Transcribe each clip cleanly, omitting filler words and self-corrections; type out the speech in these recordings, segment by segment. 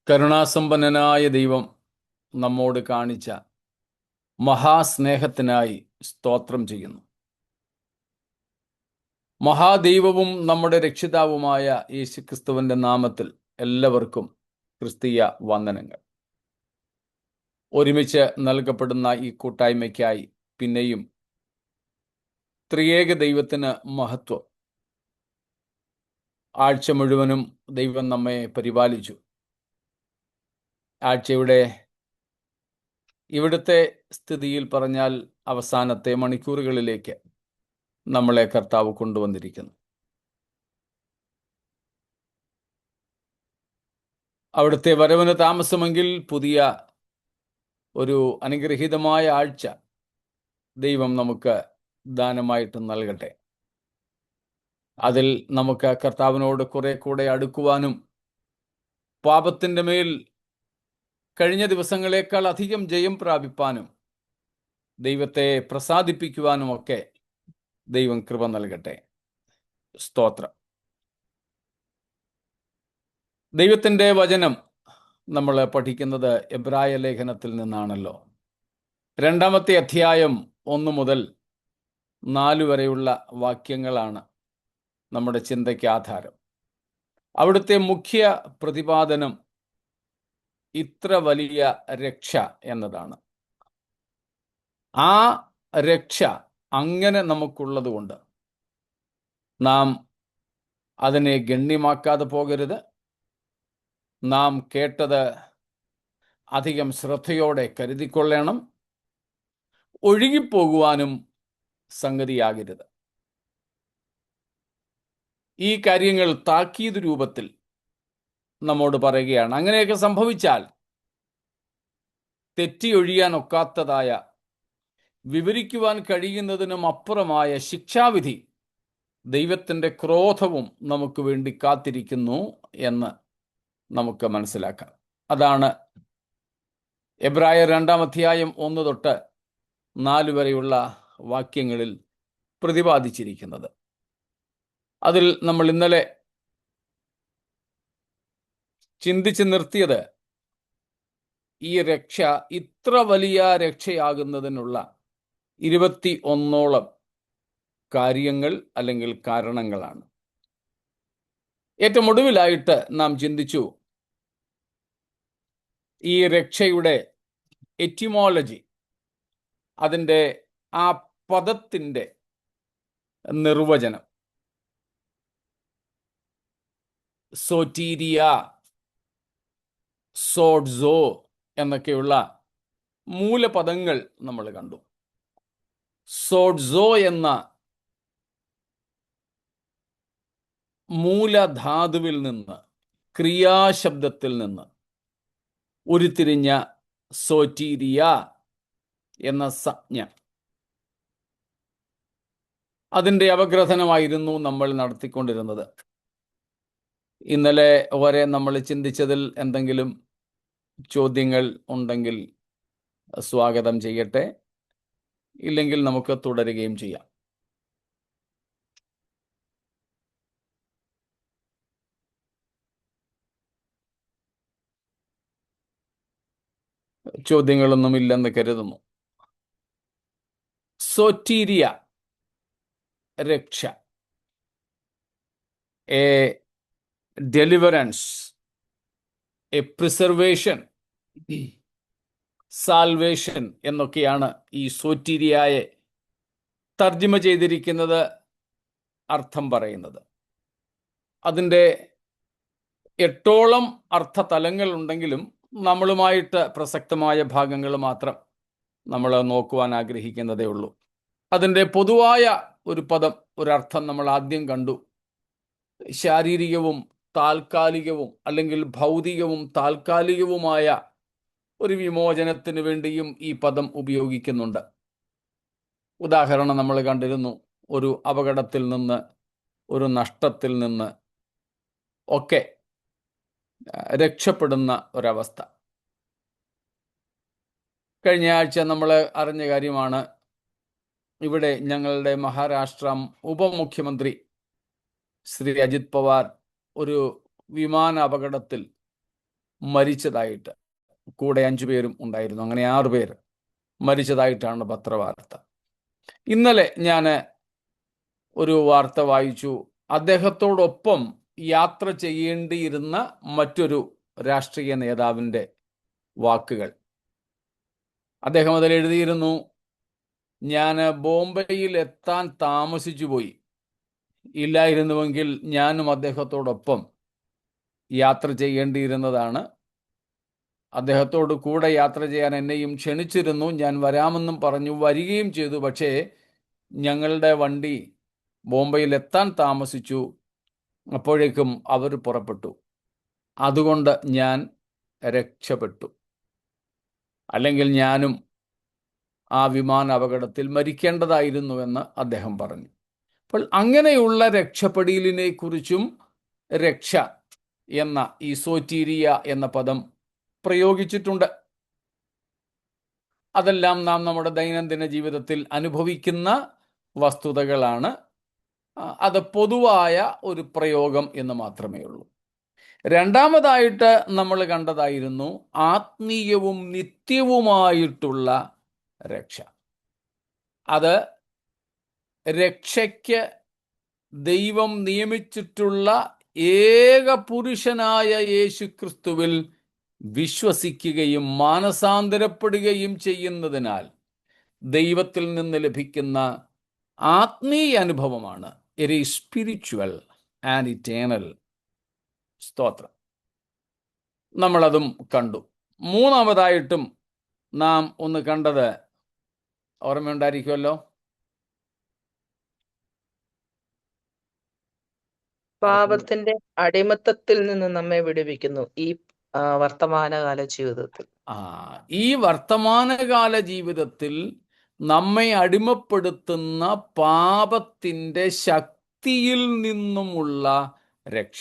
കരുണാസമ്പന്നനായ ദൈവം നമ്മോട് കാണിച്ച മഹാസ്നേഹത്തിനായി സ്തോത്രം ചെയ്യുന്നു. മഹാദൈവവും നമ്മുടെ രക്ഷിതാവുമായ യേശുക്രിസ്തുവിന്റെ നാമത്തിൽ എല്ലാവർക്കും ക്രിസ്തീയ വന്ദനങ്ങൾ. ഒരുമിച്ച് നൽകപ്പെടുന്ന ഈ കൂട്ടായ്മയ്ക്കായി പിന്നെയും ത്രിയേക ദൈവത്തിന് മഹത്വം. ആഴ്ച മുഴുവനും ദൈവം നമ്മെ പരിപാലിച്ചു. ആഴ്ചയുടെ ഇവിടുത്തെ സ്ഥിതിയിൽ പറഞ്ഞാൽ അവസാനത്തെ മണിക്കൂറുകളിലേക്ക് നമ്മളെ കർത്താവ് കൊണ്ടുവന്നിരിക്കുന്നു. അവിടുത്തെ വരവിന് താമസമെങ്കിൽ പുതിയ ഒരു അനുഗ്രഹീതമായ ആഴ്ച ദൈവം നമുക്ക് ദാനമായിട്ട് നൽകട്ടെ. അതിൽ നമുക്ക് കർത്താവിനോട് കുറെ കൂടെ അടുക്കുവാനും പാപത്തിൻ്റെ മേൽ കഴിഞ്ഞ ദിവസങ്ങളേക്കാൾ അധികം ജയം പ്രാപിപ്പാനും ദൈവത്തെ പ്രസാദിപ്പിക്കുവാനുമൊക്കെ ദൈവം കൃപ നൽകട്ടെ. സ്തോത്രം. ദൈവത്തിൻ്റെ വചനം നമ്മൾ പഠിക്കുന്നത് എബ്രായ ലേഖനത്തിൽ നിന്നാണല്ലോ. 2-ാമത്തെ അധ്യായം 1 മുതൽ 4 വരെയുള്ള വാക്യങ്ങളാണ് നമ്മുടെ ചിന്തയ്ക്ക് ആധാരം. അവിടുത്തെ മുഖ്യ പ്രതിപാദനം ഇത്ര വലിയ രക്ഷ എന്നതാണ്. ആ രക്ഷ അങ്ങനെ നമുക്കുള്ളതുകൊണ്ട് നാം അതിനെ ഗണ്യമാക്കാതെ പോകരുത്. നാം കേട്ടത് അധികം ശ്രദ്ധയോടെ കരുതിക്കൊള്ളണം. ഒഴുകിപ്പോകുവാനും സംഗതിയാകരുത്. ഈ കാര്യങ്ങൾ താക്കീത് രൂപത്തിൽ നമ്മോട് പറയുകയാണ്. അങ്ങനെയൊക്കെ സംഭവിച്ചാൽ തെറ്റിയൊഴിയാൻ ഒക്കാത്തതായ, വിവരിക്കുവാൻ കഴിയുന്നതിനും അപ്പുറമായ ശിക്ഷാവിധി, ദൈവത്തിൻ്റെ ക്രോധവും നമുക്ക് വേണ്ടി കാത്തിരിക്കുന്നു എന്ന് നമുക്ക് മനസ്സിലാക്കാം. അതാണ് എബ്രായർ 2-ാം അധ്യായം 1 തൊട്ട് 4 വരെയുള്ള വാക്യങ്ങളിൽ പ്രതിപാദിച്ചിരിക്കുന്നത്. അതിൽ നമ്മൾ ഇന്നലെ ചിന്തിച്ച് നിർത്തിയത് ഈ രക്ഷ ഇത്ര വലിയ രക്ഷയാകുന്നതിനുള്ള 21ഓളം കാര്യങ്ങൾ അല്ലെങ്കിൽ കാരണങ്ങളാണ്. ഏറ്റവും ഒടുവിലായിട്ട് നാം ചിന്തിച്ചു ഈ രക്ഷയുടെ എറ്റിമോളജി, അതിൻ്റെ ആ പദത്തിൻ്റെ നിർവചനം. സോറ്റീരിയ, സോഡ്സോ എന്നൊക്കെയുള്ള മൂലപദങ്ങൾ നമ്മൾ കണ്ടു. സോഡ്സോ എന്ന മൂലധാതുവിൽ നിന്ന്, ക്രിയാശബ്ദത്തിൽ നിന്ന് ഉരുത്തിരിഞ്ഞ സോറ്റീരിയ എന്ന സംജ്ഞ, അതിൻ്റെ അപഗ്രഥനമായിരുന്നു നമ്മൾ നടത്തിക്കൊണ്ടിരുന്നത്. ഇന്നലെ വരെ നമ്മൾ ചിന്തിച്ചതിൽ എന്തെങ്കിലും ചോദ്യങ്ങൾ ഉണ്ടെങ്കിൽ സ്വാഗതം ചെയ്യട്ടെ, ഇല്ലെങ്കിൽ നമുക്ക് തുടരുകയും ചെയ്യാം. ചോദ്യങ്ങളൊന്നുമില്ലെന്ന് കരുതുന്നു. സോറ്റീരിയ, രക്ഷ, A deliverance, A preservation, salvation എന്നൊക്കെയാണ് ഈ സോറ്റീരിയയെ തർജ്ജിമ ചെയ്തിരിക്കുന്നത്, അർത്ഥം പറയുന്നത്. അതിൻ്റെ 8ഓളം അർത്ഥതലങ്ങൾ ഉണ്ടെങ്കിലും നമ്മളുമായിട്ട് പ്രസക്തമായ ഭാഗങ്ങൾ മാത്രം നമ്മൾ നോക്കുവാൻ ആഗ്രഹിക്കുന്നതേ ഉള്ളൂ. അതിൻ്റെ പൊതുവായ ഒരു പദം, ഒരർത്ഥം നമ്മൾ ആദ്യം കണ്ടു. ശാരീരികവും താൽക്കാലികവും അല്ലെങ്കിൽ ഭൗതികവും താൽക്കാലികവുമായ ഒരു വിമോചനത്തിന് വേണ്ടിയും ഈ പദം ഉപയോഗിക്കുന്നുണ്ട്. ഉദാഹരണം നമ്മൾ കണ്ടിരുന്നു. ഒരു അപകടത്തിൽ നിന്ന്, ഒരു നഷ്ടത്തിൽ നിന്ന് ഒക്കെ രക്ഷപ്പെടുന്ന ഒരവസ്ഥ. കഴിഞ്ഞ ആഴ്ച നമ്മൾ അറിഞ്ഞ കാര്യമാണ്. ഇവിടെ ഞങ്ങളുടെ മഹാരാഷ്ട്ര ഉപമുഖ്യമന്ത്രി ശ്രീ അജിത് പവാർ ഒരു വിമാന അപകടത്തിൽ മരിച്ചതായിട്ട്, കൂടെ 5 പേരും ഉണ്ടായിരുന്നു, അങ്ങനെ 6 പേര് മരിച്ചതായിട്ടാണ് പത്രവാർത്ത. ഇന്നലെ ഞാൻ ഒരു വാർത്ത വായിച്ചു. അദ്ദേഹത്തോടൊപ്പം യാത്ര ചെയ്യേണ്ടിയിരുന്ന മറ്റൊരു രാഷ്ട്രീയ നേതാവിൻ്റെ വാക്കുകൾ. അദ്ദേഹം അതിൽ എഴുതിയിരുന്നു, ഞാൻ ബോംബെയിൽ എത്താൻ താമസിച്ചു പോയി, ഇല്ലായിരുന്നുവെങ്കിൽ ഞാനും അദ്ദേഹത്തോടൊപ്പം യാത്ര ചെയ്യേണ്ടിയിരുന്നതാണ്. അദ്ദേഹത്തോട് കൂടെ യാത്ര ചെയ്യാൻ എന്നെയും ക്ഷണിച്ചിരുന്നു, ഞാൻ വരാമെന്നും പറഞ്ഞു, വരികയും ചെയ്തു. പക്ഷേ ഞങ്ങളുടെ വണ്ടി ബോംബെയിൽ എത്താൻ താമസിച്ചു, അപ്പോഴേക്കും അവർ പുറപ്പെട്ടു. അതുകൊണ്ട് ഞാൻ രക്ഷപ്പെട്ടു, അല്ലെങ്കിൽ ഞാനും ആ വിമാന അപകടത്തിൽ മരിക്കേണ്ടതായിരുന്നുവെന്ന് അദ്ദേഹം പറഞ്ഞു. അപ്പോൾ അങ്ങനെയുള്ള രക്ഷപ്പെടലിനെ കുറിച്ചും രക്ഷ എന്ന ഈ സോറ്റീരിയ എന്ന പദം പ്രയോഗിച്ചിട്ടുണ്ട്. അതെല്ലാം നാം നമ്മുടെ ദൈനംദിന ജീവിതത്തിൽ അനുഭവിക്കുന്ന വസ്തുതകളാണ്. അത് പൊതുവായ ഒരു പ്രയോഗം എന്ന് മാത്രമേ ഉള്ളൂ. രണ്ടാമതായിട്ട് നമ്മൾ കണ്ടതായിരുന്നു ആത്മീയവും നിത്യവുമായിട്ടുള്ള രക്ഷ. അത് രക്ഷയ്ക്ക് ദൈവം നിയമിച്ചിട്ടുള്ള ഏക പുരുഷനായ യേശുക്രിസ്തുവിൽ വിശ്വസിക്കുകയും മാനസാന്തരപ്പെടുകയും ചെയ്യുന്നതിനാൽ ദൈവത്തിൽ നിന്ന് ലഭിക്കുന്ന ആത്മീയ അനുഭവമാണ്. It is spiritual and eternal. സ്തോത്രം. നമ്മളതും കണ്ടു. മൂന്നാമതായിട്ടും നാം ഒന്ന് കണ്ടത് ഓർമ്മയുണ്ടായിരിക്കുമല്ലോ, പാപത്തിന്റെ അടിമത്തത്തിൽ നിന്ന് നമ്മെ വിടുവിക്കുന്നു ഈ വർത്തമാനകാല ജീവിതത്തിൽ. ഈ വർത്തമാനകാല ജീവിതത്തിൽ നമ്മെ അടിമപ്പെടുത്തുന്ന പാപത്തിന്റെ ശക്തിയിൽ നിന്നുമുള്ള രക്ഷ,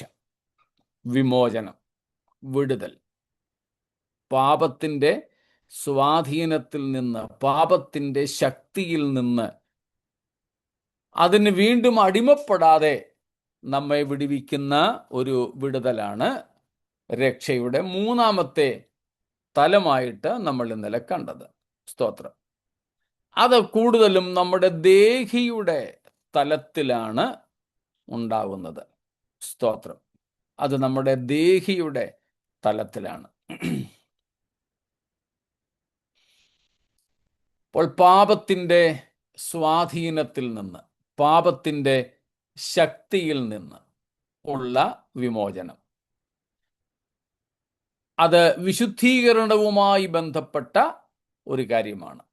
വിമോചനം, വിടുതൽ. പാപത്തിന്റെ സ്വാധീനത്തിൽ നിന്ന്, പാപത്തിന്റെ ശക്തിയിൽ നിന്ന് അതിന് വീണ്ടും അടിമപ്പെടാതെ നമ്മെ വിടുവിക്കുന്ന ഒരു വിടുതലാണ് രക്ഷയുടെ മൂന്നാമത്തെ തലമായിട്ട് നമ്മൾ ഇന്നലെ കണ്ടത്. സ്തോത്രം. അത് കൂടുതലും നമ്മുടെ ദേഹിയുടെ തലത്തിലാണ് ഉണ്ടാകുന്നത്. സ്തോത്രം. അത് നമ്മുടെ ദേഹിയുടെ തലത്തിലാണ്. അപ്പോൾ പാപത്തിൻ്റെ സ്വാധീനത്തിൽ നിന്ന്, പാപത്തിൻ്റെ ശക്തിയിൽ നിന്ന് ഉള്ള വിമോചനം, അത് വിശുദ്ധീകരണവുമായി ബന്ധപ്പെട്ട ഒരു കാര്യമാണ്.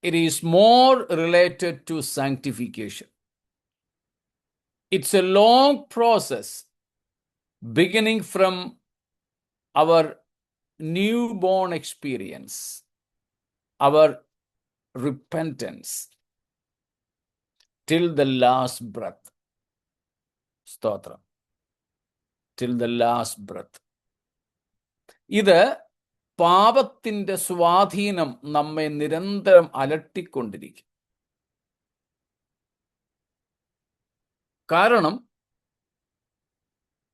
It is more related to sanctification. It's a long process beginning from our new born experience, our repentance till the last breath. സ്തോത്രം. till the last breath. ഇത് പാപത്തിന്റെ സ്വാധീനം നമ്മെ നിരന്തരം അലട്ടിക്കൊണ്ടിരിക്കും. കാരണം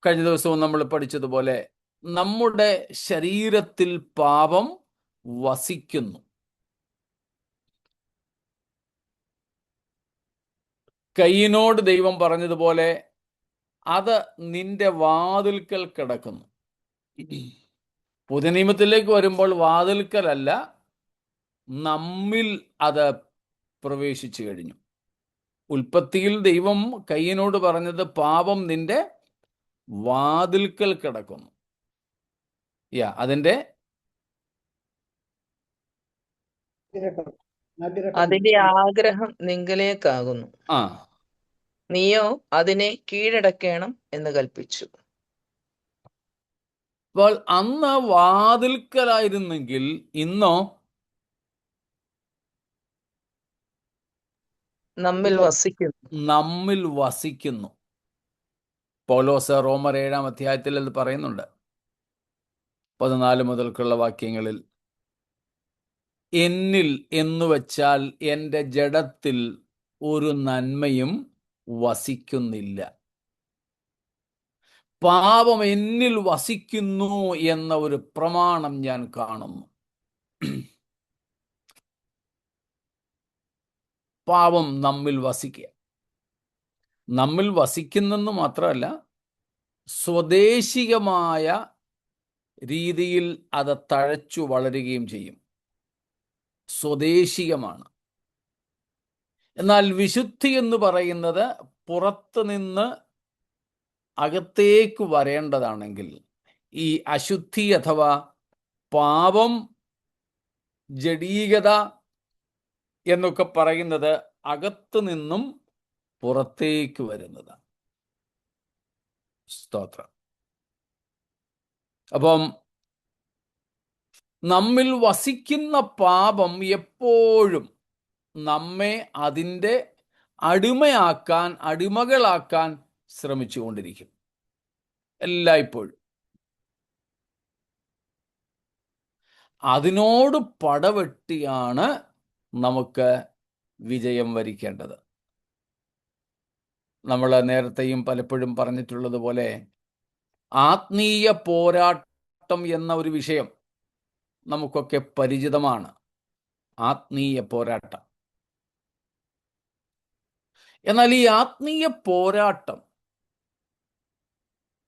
കഴിഞ്ഞ ദിവസവും നമ്മൾ പഠിച്ചതുപോലെ നമ്മുടെ ശരീരത്തിൽ പാപം വസിക്കുന്നു. കയ്യിനോട് ദൈവം പറഞ്ഞതുപോലെ അത് നിന്റെ വാതിൽക്കൽ കിടക്കുന്നു. പുതിയ നിയമത്തിലേക്ക് വരുമ്പോൾ വാതിൽക്കലല്ല, നമ്മിൽ അത് പ്രവേശിച്ചു കഴിഞ്ഞു. ഉൽപ്പത്തിയിൽ ദൈവം കയ്യിനോട് പറഞ്ഞത് പാപം നിന്റെ വാതിൽക്കൽ കിടക്കുന്നു. അതിന്റെ ആഗ്രഹം നിങ്കലേക്കാകുന്നു, നീയോ അതിനെ കീഴടക്കണം എന്ന് കൽപ്പിച്ചു. അപ്പോൾ അന്ന് വാതിൽക്കലായിരുന്നെങ്കിൽ ഇന്നോ നമ്മിൽ വസിക്കുന്നു. പൗലോസ് റോമർ 7-ാം അധ്യായത്തിൽ അത് പറയുന്നുണ്ട്. 14 മുതൽക്കുള്ള വാക്യങ്ങളിൽ, എന്നിൽ എന്നു വച്ചാൽ എൻ്റെ ജഡത്തിൽ ഒരു നന്മയും വസിക്കുന്നില്ല. പാപം എന്നിൽ വസിക്കുന്നു എന്ന ഒരു പ്രമാണം ഞാൻ കാണുന്നു. പാപം നമ്മിൽ വസിക്കുക, നമ്മിൽ വസിക്കുന്നെന്ന് മാത്രമല്ല, സ്വദേശികമായ രീതിയിൽ അത് തഴച്ചു വളരുകയും ചെയ്യും. സ്വദേശികമാണ്. എന്നാൽ വിശുദ്ധി എന്ന് പറയുന്നത് പുറത്തു നിന്ന് അകത്തേക്ക് വരേണ്ടതാണെങ്കിൽ, ഈ അശുദ്ധി അഥവാ പാപം, ജഡീകത എന്നൊക്കെ പറയുന്നത് അകത്തു നിന്നും പുറത്തേക്ക് വരുന്നതാണ്. സ്തോത്രം. അപ്പം നമ്മിൽ വസിക്കുന്ന പാപം എപ്പോഴും നമ്മെ അതിൻ്റെ അടിമകളാക്കാൻ ശ്രമിച്ചുകൊണ്ടിരിക്കും, എല്ലായ്പ്പോഴും. അതിനോട് പടവെട്ടിയാണ് നമുക്ക് വിജയം വരിക്കേണ്ടത്. നമ്മൾ നേരത്തെയും പലപ്പോഴും പറഞ്ഞിട്ടുള്ളതുപോലെ, ആത്മീയ പോരാട്ടം എന്ന ഒരു വിഷയം നമുക്കൊക്കെ പരിചിതമാണ്. ആത്മീയ പോരാട്ടം. എന്നാൽ ഈ ആത്മീയ പോരാട്ടം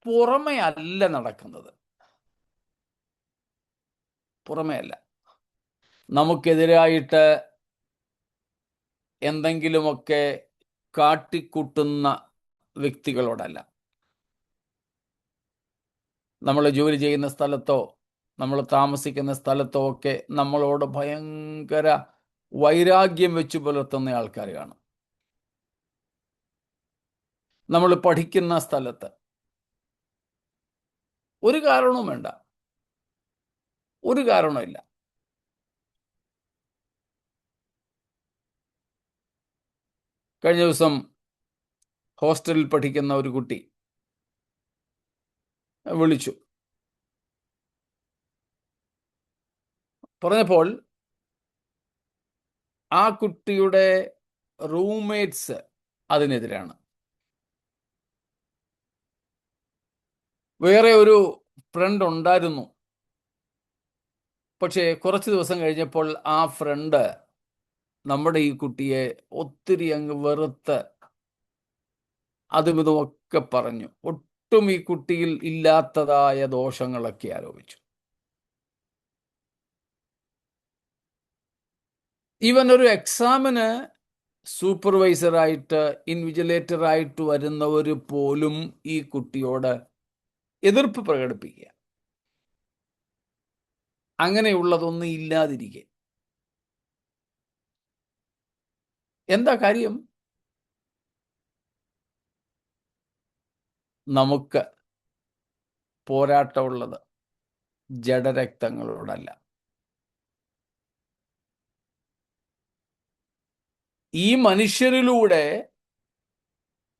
പുറമേ അല്ല നടക്കുന്നത്. പുറമേ അല്ല. നമുക്കെതിരായിട്ട് എന്തെങ്കിലുമൊക്കെ കാട്ടിക്കൂട്ടുന്ന വ്യക്തികളോടല്ല. നമ്മൾ ജോലി ചെയ്യുന്ന സ്ഥലത്തോ നമ്മൾ താമസിക്കുന്ന സ്ഥലത്തോ ഒക്കെ നമ്മളോട് ഭയങ്കര വൈരാഗ്യം വെച്ച് പുലർത്തുന്ന ആൾക്കാർ കാണും. നമ്മൾ പഠിക്കുന്ന സ്ഥലത്ത് ഒരു കാരണവും വേണ്ട, ഒരു കാരണവുമില്ല. കഴിഞ്ഞ ദിവസം ഹോസ്റ്റലിൽ പഠിക്കുന്ന ഒരു കുട്ടി വിളിച്ചു. പറഞ്ഞപ്പോൾ ആ കുട്ടിയുടെ റൂംമേറ്റ്സ് അതിനെതിരാണ്. വേറെ ഒരു ഫ്രണ്ട് ഉണ്ടായിരുന്നു. പക്ഷേ കുറച്ച് ദിവസം കഴിഞ്ഞപ്പോൾ ആ ഫ്രണ്ട് നമ്മുടെ ഈ കുട്ടിയെ ഒത്തിരി അങ്ങ് വെറുത്ത് അതും ഇതുമൊക്കെ പറഞ്ഞു. ഒട്ടും ഈ കുട്ടിയിൽ ഇല്ലാത്തതായ ദോഷങ്ങളൊക്കെ ആരോപിച്ചു. ഈവൻ ഒരു എക്സാമിന് സൂപ്പർവൈസറായിട്ട്, ഇൻവിജിലേറ്ററായിട്ട് വരുന്നവർ പോലും ഈ കുട്ടിയോട് എതിർപ്പ് പ്രകടിപ്പിക്കുക. അങ്ങനെയുള്ളതൊന്നും ഇല്ലാതിരിക്കെ. എന്താ കാര്യം? നമുക്ക് പോരാട്ടമുള്ളത് ജഡരക്തങ്ങളോടല്ല. ഈ മനുഷ്യരിലൂടെ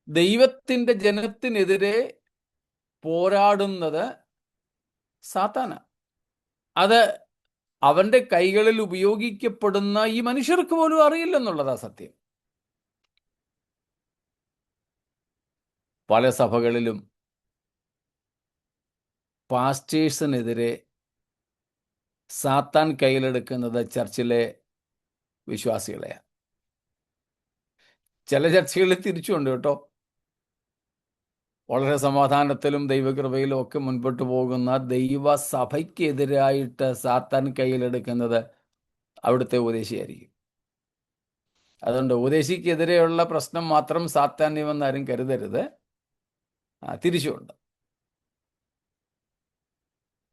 ദൈവത്തിൻ്റെ ജനത്തിനെതിരെ പോരാടുന്നത് സാത്താന. അത് അവൻ്റെ കൈകളിൽ ഉപയോഗിക്കപ്പെടുന്ന ഈ മനുഷ്യർക്ക് പോലും അറിയില്ലെന്നുള്ളതാ സത്യം. പല സഭകളിലും പാസ്റ്റേഴ്സിനെതിരെ സാത്താൻ കയ്യിലെടുക്കുന്നത് ചർച്ചിലെ വിശ്വാസികളെയാണ്. ചില ചർച്ചകളിൽ തിരിച്ചുണ്ട് കേട്ടോ. വളരെ സമാധാനത്തിലും ദൈവകൃപയിലും ഒക്കെ മുൻപോട്ട് പോകുന്ന ദൈവസഭയ്ക്കെതിരായിട്ട് സാത്താൻ കയ്യിലെടുക്കുന്നത് അവിടുത്തെ ഉപദേശിയായിരിക്കും. അതുകൊണ്ട് ഉപദേശിക്കെതിരെയുള്ള പ്രശ്നം മാത്രം സാത്താന്യമെന്ന് ആരും കരുതരുത്, തിരിച്ചുണ്ട്.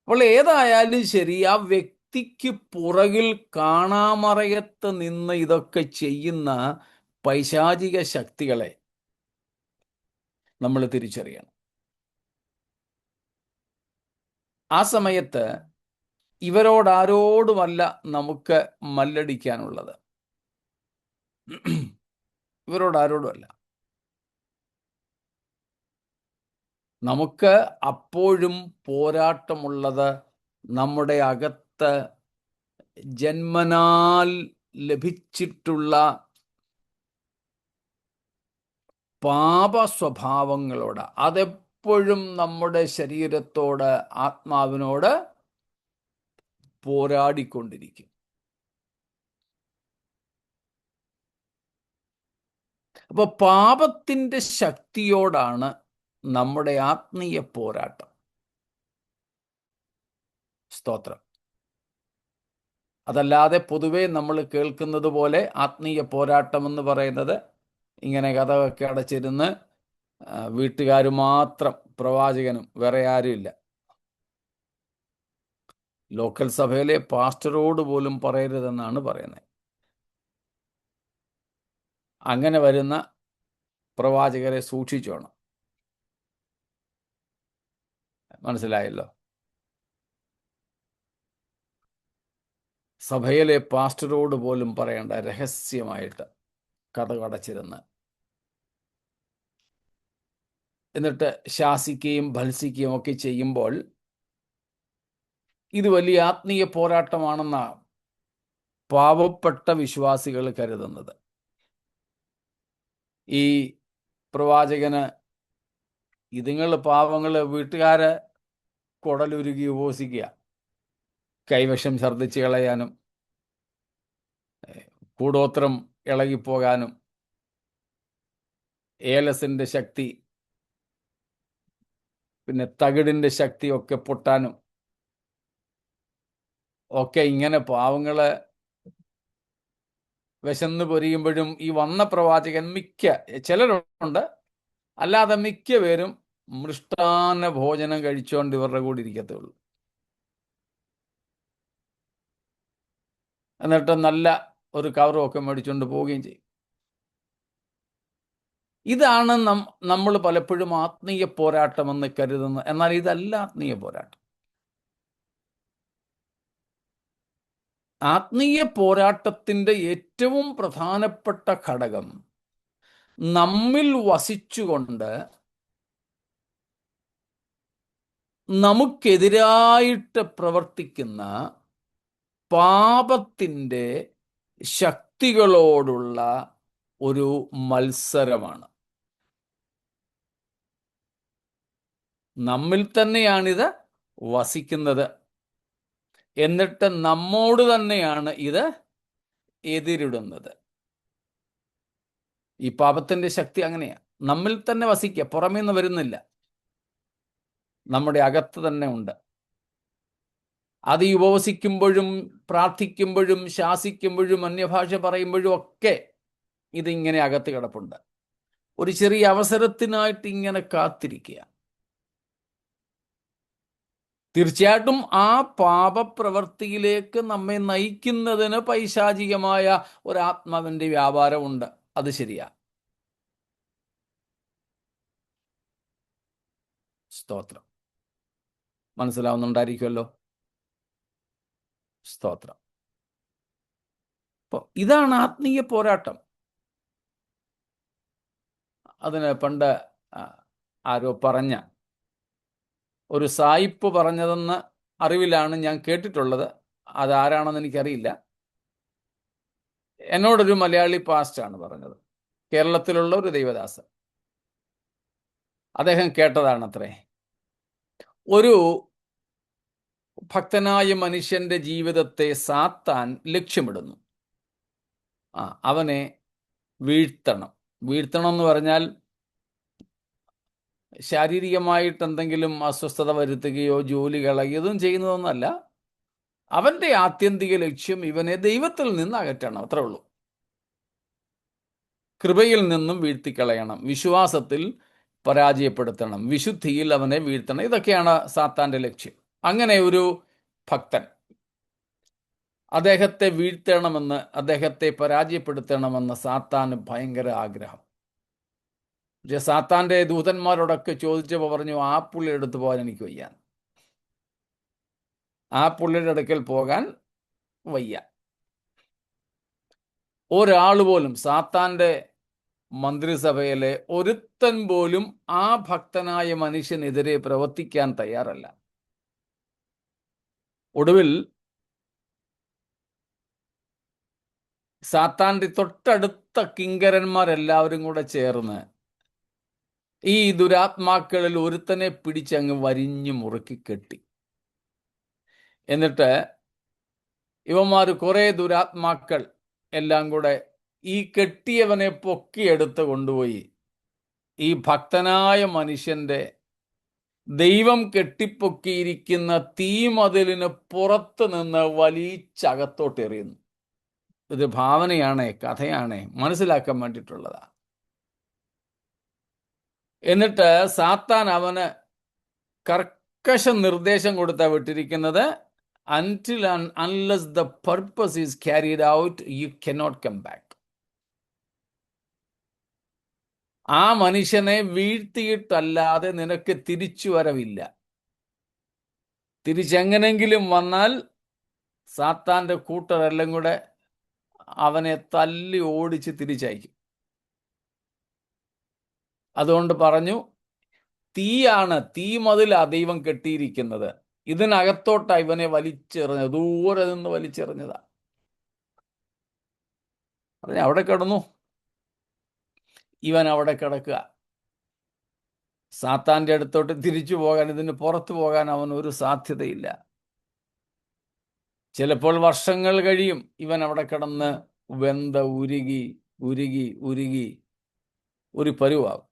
അപ്പോൾ ഏതായാലും ശരി, ആ വ്യക്തിക്ക് പുറകിൽ കാണാമറയത്ത് നിന്ന് ഇതൊക്കെ ചെയ്യുന്ന പൈശാചിക ശക്തികളെ നമ്മൾ തിരിച്ചറിയണം. ആ സമയത്ത് ഇവരോടാരോടുമല്ല നമുക്ക് മല്ലടിക്കാനുള്ളത്. ഇവരോടാരോടുമല്ല. നമുക്ക് അപ്പോഴും പോരാട്ടമുള്ളത് നമ്മുടെ അകത്ത് ജന്മനാൽ ലഭിച്ചിട്ടുള്ള പാപ സ്വഭാവങ്ങളോട്. അതെപ്പോഴും എപ്പോഴും നമ്മുടെ ശരീരത്തോട്, ആത്മാവിനോട് പോരാടിക്കൊണ്ടിരിക്കും. അപ്പോൾ പാപത്തിൻ്റെ ശക്തിയോടാണ് നമ്മുടെ ആത്മീയ പോരാട്ടം. സ്തോത്രം. അതല്ലാതെ പൊതുവെ നമ്മൾ കേൾക്കുന്നത് പോലെ ആത്മീയ പോരാട്ടം എന്ന് പറയുന്നത് ഇങ്ങനെ കഥകൊക്കെ അടച്ചിരുന്ന് വീട്ടുകാർ മാത്രം, പ്രവാചകനും വേറെ ആരുമില്ല. ലോക്കൽ സഭയിലെ പാസ്റ്ററോട് പോലും പറയരുതെന്നാണ് പറയുന്നത്. അങ്ങനെ വരുന്ന പ്രവാചകരെ സൂക്ഷിച്ചോണം. മനസ്സിലായല്ലോ? സഭയിലെ പാസ്റ്ററോട് പോലും പറയേണ്ട, രഹസ്യമായിട്ട് കഥ കടച്ചിരുന്ന് എന്നിട്ട് ശാസിക്കുകയും ഭത്സിക്കുകയും ഒക്കെ ചെയ്യുമ്പോൾ ഇത് വലിയ ആത്മീയ പോരാട്ടമാണെന്നാണ് പാവപ്പെട്ട വിശ്വാസികൾ കരുതുന്നത്. ഈ പ്രവാചകന് ഇതുങ്ങൾ പാവങ്ങൾ വീട്ടുകാരെ കുടലുരുകി ഉപവസിക്കുക, കൈവശം ഛർദ്ദിച്ച് കളയാനും കൂടോത്രം ഇളകിപ്പോകാനും ഏലസിൻ്റെ ശക്തി, പിന്നെ തകിടിൻ്റെ ശക്തിയൊക്കെ പൊട്ടാനും ഒക്കെ ഇങ്ങനെ പാവങ്ങളെ വിശന്ന് പൊരിയുമ്പോഴും ഈ വന്ന പ്രവാചകൻ ചിലരുണ്ട്, അല്ലാതെ മിക്ക പേരും മൃഷ്ടാന്ന ഭോജനം കഴിച്ചുകൊണ്ട് ഇവരുടെ കൂടെ ഇരിക്കത്തുള്ളൂ. എന്നിട്ട് നല്ല ഒരു കവറുമൊക്കെ മേടിച്ചുകൊണ്ട് പോവുകയും ചെയ്യും. ഇതാണ് നമ്മൾ പലപ്പോഴും ആത്മീയ പോരാട്ടമെന്ന് കരുതുന്നത്. എന്നാൽ ഇതല്ല ആത്മീയ പോരാട്ടം. ആത്മീയ പോരാട്ടത്തിൻ്റെ ഏറ്റവും പ്രധാനപ്പെട്ട ഘടകം നമ്മിൽ വസിച്ചുകൊണ്ട് നമുക്കെതിരായിട്ട് പ്രവർത്തിക്കുന്ന പാപത്തിൻ്റെ ശക്തികളോടുള്ള ഒരു മത്സരമാണ്. നമ്മിൽ തന്നെയാണിത് വസിക്കുന്നത്, എന്നിട്ട് നമ്മോട് തന്നെയാണ് ഇത് എതിരിടുന്നത്. ഈ പാപത്തിൻ്റെ ശക്തി അങ്ങനെയാണ്, നമ്മിൽ തന്നെ വസിക്കുക, പുറമേ നിന്ന് വരുന്നില്ല, നമ്മുടെ അകത്ത് തന്നെ ഉണ്ട്. അത് ഈ ഉപവസിക്കുമ്പോഴും പ്രാർത്ഥിക്കുമ്പോഴും ശാസിക്കുമ്പോഴും അന്യഭാഷ പറയുമ്പോഴും ഒക്കെ ഇതിങ്ങനെ അകത്ത് കിടപ്പുണ്ട്. ഒരു ചെറിയ അവസരത്തിനായിട്ട് ഇങ്ങനെ കാത്തിരിക്കുക. തീർച്ചയായിട്ടും ആ പാപപ്രവൃത്തിയിലേക്ക് നമ്മെ നയിക്കുന്നതിന് പൈശാചികമായ ഒരാത്മാവിൻ്റെ വ്യാപാരമുണ്ട്. അത് ശരിയാ. സ്തോത്രം. മനസ്സിലാവുന്നുണ്ടായിരിക്കുമല്ലോ? സ്തോത്രം. അപ്പോൾ ഇതാണ് ആത്മീയ പോരാട്ടം. അതിന് പണ്ട് ആരോ പറഞ്ഞ ഒരു സായിപ്പ് പറഞ്ഞതെന്ന് അറിവിലാണ് ഞാൻ കേട്ടിട്ടുള്ളത്. അതാരാണെന്ന് എനിക്കറിയില്ല. എന്നോടൊരു മലയാളി പാസ്റ്റാണ് പറഞ്ഞത്, കേരളത്തിലുള്ള ഒരു ദൈവദാസൻ. അദ്ദേഹം കേട്ടതാണത്രേ. ഒരു ഭക്തനായ മനുഷ്യന്റെ ജീവിതത്തെ സാത്താൻ ലക്ഷ്യമിടുന്നു. അവനെ വീഴ്ത്തണം. വീഴ്ത്തണം എന്ന് പറഞ്ഞാൽ ശാരീരികമായിട്ട് എന്തെങ്കിലും അസ്വസ്ഥത വരുത്തുകയോ ജോലി കളയുകയും ചെയ്യുന്നതൊന്നല്ല. അവൻ്റെ ആത്യന്തിക ലക്ഷ്യം ഇവനെ ദൈവത്തിൽ നിന്ന് അകറ്റണം, അത്രേ ഉള്ളൂ. കൃപയിൽ നിന്നും വീഴ്ത്തിക്കളയണം, വിശ്വാസത്തിൽ പരാജയപ്പെടുത്തണം, വിശുദ്ധിയിൽ അവനെ വീഴ്ത്തണം. ഇതൊക്കെയാണ് സാത്താൻ്റെ ലക്ഷ്യം. അങ്ങനെ ഒരു ഭക്തൻ, അദ്ദേഹത്തെ വീഴ്ത്തണമെന്ന്, അദ്ദേഹത്തെ പരാജയപ്പെടുത്തണമെന്ന് സാത്താന് ഭയങ്കര ആഗ്രഹം. പക്ഷെ സാത്താൻ്റെ ദൂതന്മാരോടൊക്കെ ചോദിച്ചപ്പോൾ പറഞ്ഞു, ആ പുള്ളി എടുത്തു പോകാൻ എനിക്ക് വയ്യ, ആ പുള്ളിയുടെ അടുക്കൽ പോകാൻ വയ്യ. ഒരാൾ പോലും, സാത്താൻ്റെ മന്ത്രിസഭയിലെ ഒരുത്തൻ പോലും ആ ഭക്തനായ മനുഷ്യനെതിരെ പ്രവർത്തിക്കാൻ തയ്യാറല്ല. ഒടുവിൽ സാത്താൻ്റെ തൊട്ടടുത്ത കിങ്കരന്മാരെല്ലാവരും കൂടെ ചേർന്ന് ഈ ദുരാത്മാക്കളിൽ ഒരുത്തനെ പിടിച്ചങ്ങ് വരിഞ്ഞു മുറുക്കി കെട്ടി. എന്നിട്ട് ഇവന്മാർ കുറെ ദുരാത്മാക്കൾ എല്ലാം കൂടെ ഈ കെട്ടിയവനെ പൊക്കിയെടുത്ത് കൊണ്ടുപോയി ഈ ഭക്തനായ മനുഷ്യന്റെ ദൈവം കെട്ടിപ്പൊക്കിയിരിക്കുന്ന തീമതിലിന് പുറത്ത് നിന്ന് വലിച്ചകത്തോട്ട് എറിയുന്നു. ഇത് ഭാവനയാണേ, കഥയാണേ, മനസ്സിലാക്കാൻ വേണ്ടിയിട്ടുള്ളതാ. എന്നിട്ട് സാത്താൻ അവന് കർക്കശ നിർദ്ദേശം കൊടുത്താ വിട്ടിരിക്കുന്നത്, until and unless the purpose is carried out, you cannot come back. ആ മനുഷ്യനെ വീഴ്ത്തിയിട്ടല്ലാതെ നിനക്ക് തിരിച്ചു വരവില്ല. തിരിച്ചെങ്ങനെങ്കിലും വന്നാൽ സാത്താന്റെ കൂട്ടരെല്ലാം കൂടെ അവനെ തല്ലി ഓടിച്ച് തിരിച്ചയക്കും. അതുകൊണ്ട് പറഞ്ഞു, തീയാണ്, തീമതിലാ ദൈവം കെട്ടിയിരിക്കുന്നത്, ഇതിനകത്തോട്ടാ ഇവനെ വലിച്ചെറിഞ്ഞത്, ദൂരെ നിന്ന് വലിച്ചെറിഞ്ഞതാ. പറഞ്ഞ അവിടെ കിടന്നു. ഇവൻ അവിടെ കിടക്കുക. സാത്താന്റെ അടുത്തോട്ട് തിരിച്ചു പോകാൻ, ഇതിന് പുറത്തു പോകാൻ അവൻ ഒരു സാധ്യതയില്ല. ചിലപ്പോൾ വർഷങ്ങൾ കഴിയും. ഇവൻ അവിടെ കിടന്ന് വെന്ത ഉരുകി ഉരുകി ഉരുകി ഒരു പരുവാകും.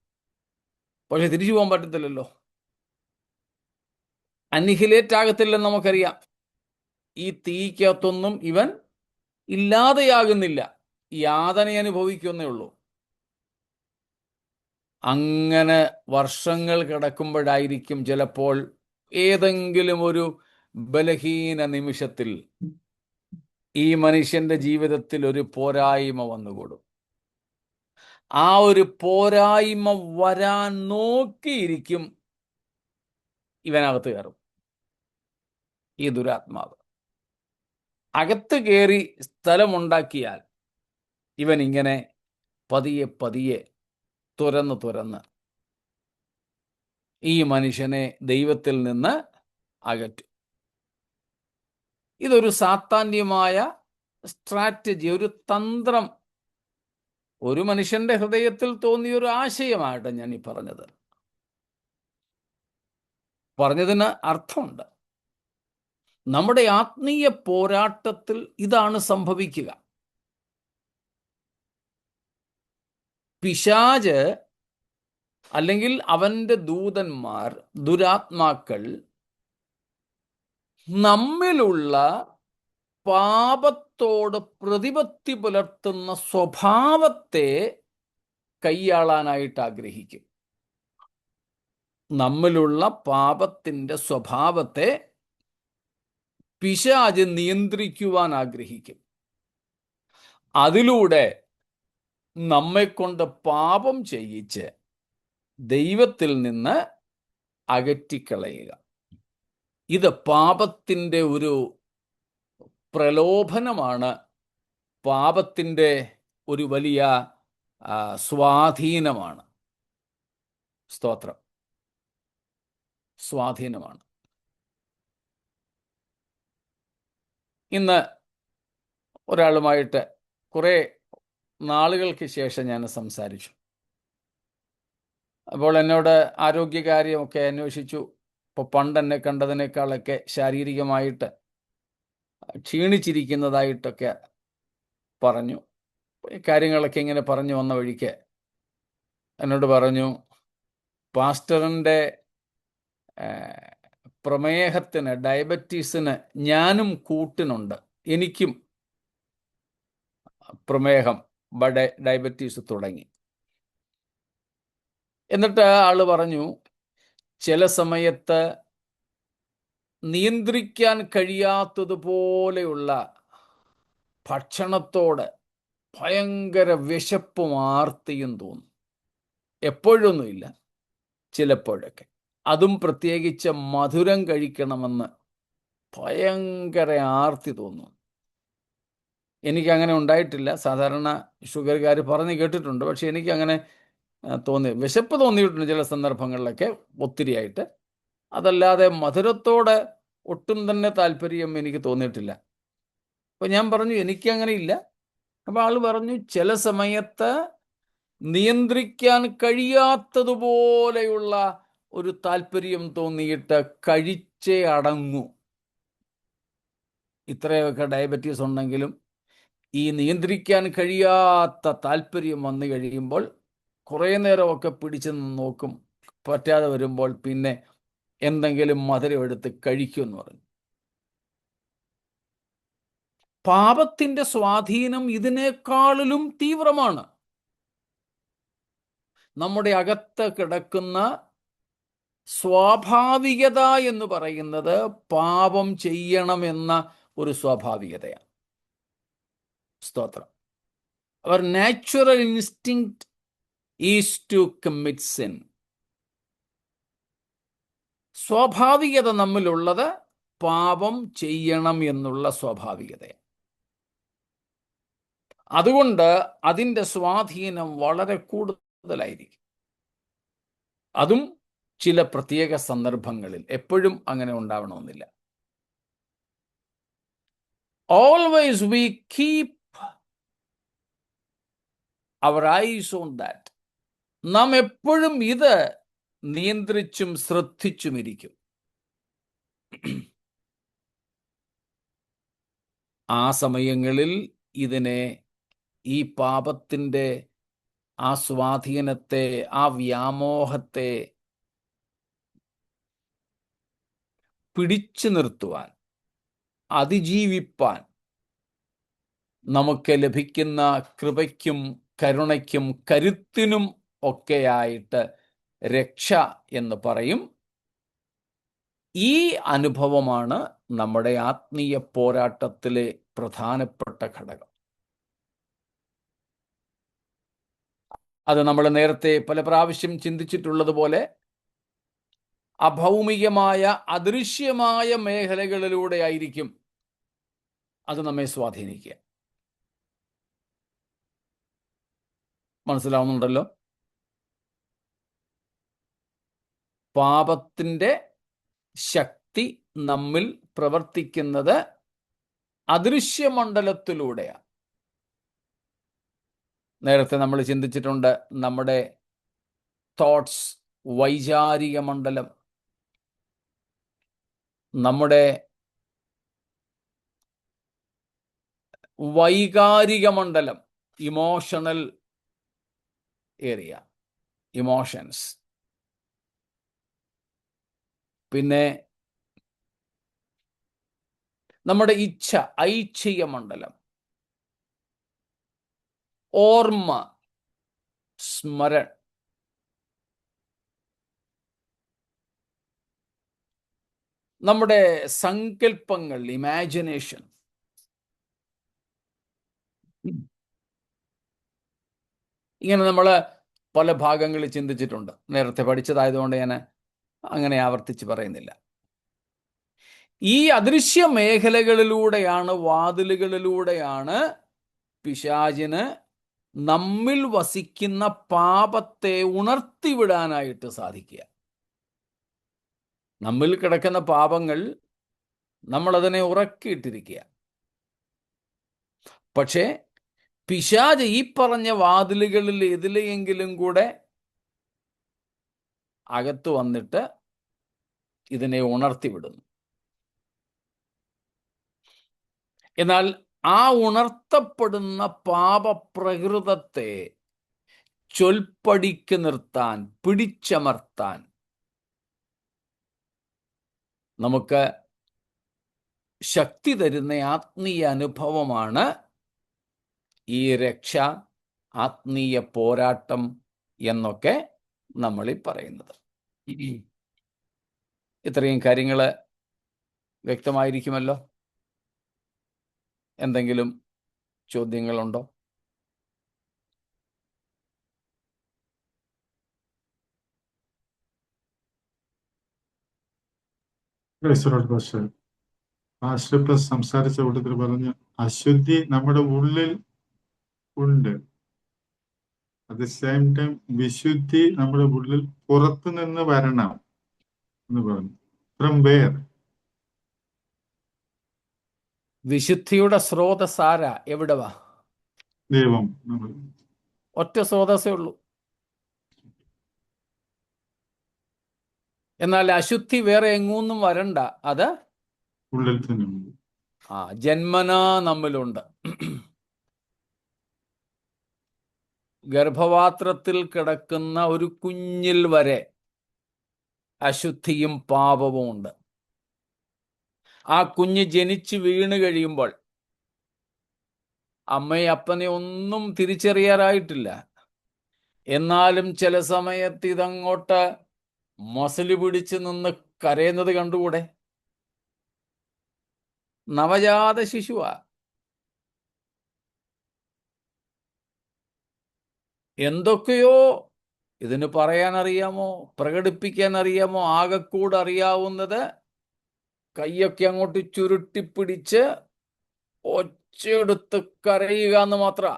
പക്ഷെ തിരിച്ചു പോകാൻ പറ്റത്തില്ലല്ലോ, അന്നിഹിലേറ്റ് ആകത്തില്ലെന്ന് നമുക്കറിയാം. ഈ തീക്കകത്തൊന്നും ഇവൻ ഇല്ലാതെയാകുന്നില്ല, യാതന അനുഭവിക്കുന്നേ ഉള്ളൂ. അങ്ങനെ വർഷങ്ങൾ കിടക്കുമ്പോഴായിരിക്കും ചിലപ്പോൾ ഏതെങ്കിലും ഒരു ബലഹീന നിമിഷത്തിൽ ഈ മനുഷ്യന്റെ ജീവിതത്തിൽ ഒരു പോരായ്മ വന്നുകൂടും. ആ ഒരു പോരായ്മ വരാൻ നോക്കിയിരിക്കും ഇവനകത്ത് കയറും. ഈ ദുരാത്മാവ് അകത്ത് കയറി സ്ഥലമുണ്ടാക്കിയാൽ ഇവൻ ഇങ്ങനെ പതിയെ പതിയെ തുരന്ന് ഈ മനുഷ്യനെ ദൈവത്തിൽ നിന്ന് അകറ്റും. ഇതൊരു സാത്താന്യമായ സ്ട്രാറ്റജി, ഒരു തന്ത്രം, ഒരു മനുഷ്യന്റെ ഹൃദയത്തിൽ തോന്നിയൊരു ആശയമായിട്ട് ഞാൻ ഈ പറഞ്ഞതിന് അർത്ഥമുണ്ട്. നമ്മുടെ ആത്മീയ പോരാട്ടത്തിൽ ഇതാണ് സംഭവിക്കുക. പിശാച് അല്ലെങ്കിൽ അവന്റെ ദൂതന്മാർ, ദുരാത്മാക്കൾ നമ്മിലുള്ള പാപത്തോട് പ്രതിപത്തി പുലർത്തുന്ന സ്വഭാവത്തെ കൈയാളാനായിട്ട് ആഗ്രഹിക്കും. നമ്മിലുള്ള പാപത്തിന്റെ സ്വഭാവത്തെ പിശാച് നിയന്ത്രിക്കുവാൻ ആഗ്രഹിക്കും. അതിലൂടെ നമ്മെക്കൊണ്ട് പാപം ചെയ്യിച്ച് ദൈവത്തിൽ നിന്ന് അകറ്റിക്കളയുക. ഇത് പാപത്തിൻ്റെ ഒരു പ്രലോഭനമാണ്, പാപത്തിൻ്റെ ഒരു വലിയ സ്വാധീനമാണ്. സ്തോത്രം, സ്വാധീനമാണ്. ഇന്ന് ഒരാളുമായിട്ട് കുറേ നാളുകൾക്ക് ശേഷം ഞാൻ സംസാരിച്ചു. അപ്പോൾ എന്നോട് ആരോഗ്യകാര്യമൊക്കെ അന്വേഷിച്ചു. ഇപ്പോൾ പണ്ട് എന്നെ കണ്ടതിനേക്കാളൊക്കെ ശാരീരികമായിട്ട് ക്ഷീണിച്ചിരിക്കുന്നതായിട്ടൊക്കെ പറഞ്ഞു. കാര്യങ്ങളൊക്കെ ഇങ്ങനെ പറഞ്ഞു വന്ന വഴിക്ക് എന്നോട് പറഞ്ഞു, പാസ്റ്ററിൻ്റെ പ്രമേഹത്തിന്, ഡയബറ്റീസിന് ഞാനും കൂട്ടിനുണ്ട്, എനിക്കും പ്രമേഹം, ഡയബറ്റീസ് തുടങ്ങി. എന്നിട്ട് ആള് പറഞ്ഞു, ചില സമയത്ത് നിയന്ത്രിക്കാൻ കഴിയാത്തതുപോലെയുള്ള ഭക്ഷണത്തോട് ഭയങ്കര വിശപ്പും ആർത്തിയും തോന്നും. എപ്പോഴൊന്നുമില്ല, ചിലപ്പോഴൊക്കെ. അതും പ്രത്യേകിച്ച് മധുരം കഴിക്കണമെന്ന് ഭയങ്കര ആർത്തി തോന്നും. എനിക്കങ്ങനെ ഉണ്ടായിട്ടില്ല. സാധാരണ ഷുഗർകാർ പറഞ്ഞ് കേട്ടിട്ടുണ്ട്. പക്ഷെ എനിക്കങ്ങനെ വിശപ്പ് തോന്നിയിട്ടുണ്ട് ചില സന്ദർഭങ്ങളിലൊക്കെ, ഒത്തിരിയായിട്ട്. അതല്ലാതെ മധുരത്തോട് ഒട്ടും തന്നെ താല്പര്യം എനിക്ക് തോന്നിയിട്ടില്ല. അപ്പോൾ ഞാൻ പറഞ്ഞു എനിക്കങ്ങനെ ഇല്ല. അപ്പോൾ ആൾ പറഞ്ഞു, ചില സമയത്ത് നിയന്ത്രിക്കാൻ കഴിയാത്തതുപോലെയുള്ള ഒരു താല്പര്യം തോന്നിയിട്ട് കഴിച്ചേ അടങ്ങൂ. ഇത്രയൊക്കെ ഡയബറ്റീസ് ഉണ്ടെങ്കിലും ഈ നിയന്ത്രിക്കാൻ കഴിയാത്ത താല്പര്യം വന്നു കഴിയുമ്പോൾ കുറേ നേരമൊക്കെ പിടിച്ചു നോക്കും. പറ്റാതെ വരുമ്പോൾ പിന്നെ എന്തെങ്കിലും മധുരം എടുത്ത് കഴിക്കുമെന്ന് പറഞ്ഞു. പാപത്തിന്റെ സ്വാധീനം ഇതിനേക്കാളിലും തീവ്രമാണ്. നമ്മുടെ അകത്ത് കിടക്കുന്ന സ്വാഭാവികത എന്ന് പറയുന്നത് പാപം ചെയ്യണമെന്ന ഒരു സ്വാഭാവികതയാണ്. സ്തോത്രം. Our natural instinct is to commit sin. സ്വാഭാവികത നമ്മിലുള്ളത് പാപം ചെയ്യണം എന്നുള്ള സ്വാഭാവികതയാണ്. അതുകൊണ്ട് അതിൻ്റെ സ്വാധീനം വളരെ കൂടുതലായിരിക്കും. അതും ചില പ്രത്യേക സന്ദർഭങ്ങളിൽ, എപ്പോഴും അങ്ങനെ ഉണ്ടാവണമെന്നില്ല. Always we keep our eyes on that. നാം എപ്പോഴും ഇത് നിയന്ത്രിച്ചും ശ്രദ്ധിച്ചുമിരിക്കും. ആ സമയങ്ങളിൽ ഇതിനെ, ഈ പാപത്തിൻ്റെ ആ സ്വാധീനത്തെ, ആ വ്യാമോഹത്തെ പിടിച്ചു നിർത്തുവാൻ, അതിജീവിപ്പാൻ നമുക്ക് ലഭിക്കുന്ന കൃപയ്ക്കും കരുണയ്ക്കും കരുത്തിനും ഒക്കെയായിട്ട് രക്ഷ എന്ന് പറയും. ഈ അനുഭവമാണ് നമ്മുടെ ആത്മീയ പോരാട്ടത്തിലെ പ്രധാനപ്പെട്ട ഘടകം. അത് നമ്മൾ നേരത്തെ പല പ്രാവശ്യം ചിന്തിച്ചിട്ടുള്ളതുപോലെ അഭൗമികമായ അദൃശ്യമായ മേഖലകളിലൂടെ ആയിരിക്കും അത് നമ്മെ സ്വാധീനിക്കുക. മനസ്സിലാവുന്നുണ്ടല്ലോ? പാപത്തിൻ്റെ ശക്തി നമ്മിൽ പ്രവർത്തിക്കുന്നത് അദൃശ്യമണ്ഡലത്തിലൂടെയാണ്. നേരത്തെ നമ്മൾ ചിന്തിച്ചിട്ടുണ്ട്, നമ്മുടെ തോട്ട്സ്, വൈചാരിക മണ്ഡലം, നമ്മുടെ വൈകാരിക മണ്ഡലം, ഇമോഷണൽ ഏരിയ, ഇമോഷൻസ്, പിന്നെ നമ്മുടെ ഇച്ഛ, ഐച്ഛിക മണ്ഡലം, ഓർമ്മ, സ്മരൺ, നമ്മുടെ സങ്കല്പങ്ങൾ, ഇമാജിനേഷൻ. ഇങ്ങനെ നമ്മൾ പല ഭാഗങ്ങളിൽ ചിന്തിച്ചിട്ടുണ്ട്. നേരത്തെ പഠിച്ചതായതുകൊണ്ട് ഞാൻ അങ്ങനെ ആവർത്തിച്ച് പറയുന്നില്ല. ഈ അദൃശ്യ മേഖലകളിലൂടെയാണ്, വാതിലുകളിലൂടെയാണ് പിശാചിന് നമ്മിൽ വസിക്കുന്ന പാപത്തെ ഉണർത്തിവിടാനായിട്ട് സാധിക്കുക. നമ്മിൽ കിടക്കുന്ന പാപങ്ങൾ നമ്മളതിനെ ഉറക്കിയിട്ടിരിക്കുക. പക്ഷേ പിശാച് ഈ പറഞ്ഞ വാതിലുകളിൽ ഏതിലെയെങ്കിലും കൂടെ അകത്ത് വന്നിട്ട് ഇതിനെ ഉണർത്തിവിടുന്നു. എന്നാൽ ആ ഉണർത്തപ്പെടുന്ന പാപപ്രകൃതത്തെ ചൊൽപ്പടിക്ക് നിർത്താൻ, പിടിച്ചമർത്താൻ നമുക്ക് ശക്തി തരുന്ന ആത്മീയ അനുഭവമാണ് ഈ രക്ഷ, ആത്മീയ പോരാട്ടം എന്നൊക്കെ നമ്മളീ പറയുന്നത്. ഇത്രയും കാര്യങ്ങൾ വ്യക്തമായിരിക്കുമല്ലോ? എന്തെങ്കിലും ചോദ്യങ്ങളുണ്ടോ? പാസ്റ്റർ സംസാരിച്ച കൂട്ടത്തിൽ പറഞ്ഞു, അശുദ്ധി നമ്മുടെ ഉള്ളിൽ ഉണ്ട്, അറ്റ് ദ സെയിം ടൈം വിശുദ്ധി നമ്മുടെ ഉള്ളിൽ പുറത്തു നിന്ന് വരണം എന്ന് പറഞ്ഞു. From where? വിശുദ്ധിയുടെ സ്രോതസ്സാര? എവിടെ വാ? ദൈവം. ഒറ്റ സ്രോതസ്സേ ഉള്ളൂ. എന്നാൽ അശുദ്ധി വേറെ എങ്ങൊന്നും വരണ്ട, അത് ഉള്ളിൽ തന്നെ ഉണ്ട്. ജന്മനാ നമ്മിലുണ്ട്. ഗർഭപാത്രത്തിൽ കിടക്കുന്ന ഒരു കുഞ്ഞിൽ വരെ അശുദ്ധിയും പാപവും ഉണ്ട്. ആ കുഞ്ഞ് ജനിച്ച് വീണ് കഴിയുമ്പോൾ അമ്മയെ അപ്പനെ ഒന്നും തിരിച്ചറിയാറായിട്ടില്ല. എന്നാലും ചില സമയത്ത് ഇതങ്ങോട്ട് മസില് പിടിച്ച് നിന്ന് കരയുന്നത് കണ്ടുകൂടെ? നവജാത ശിശുവാ. എന്തൊക്കെയോ ഇതിന് പറയാൻ അറിയാമോ, പ്രകടിപ്പിക്കാൻ അറിയാമോ? ആകെക്കൂടെ അറിയാവുന്നത് കൈയൊക്കെ അങ്ങോട്ട് ചുരുട്ടിപ്പിടിച്ച് ഒച്ചയെടുത്ത് കരയുക എന്ന് മാത്രം.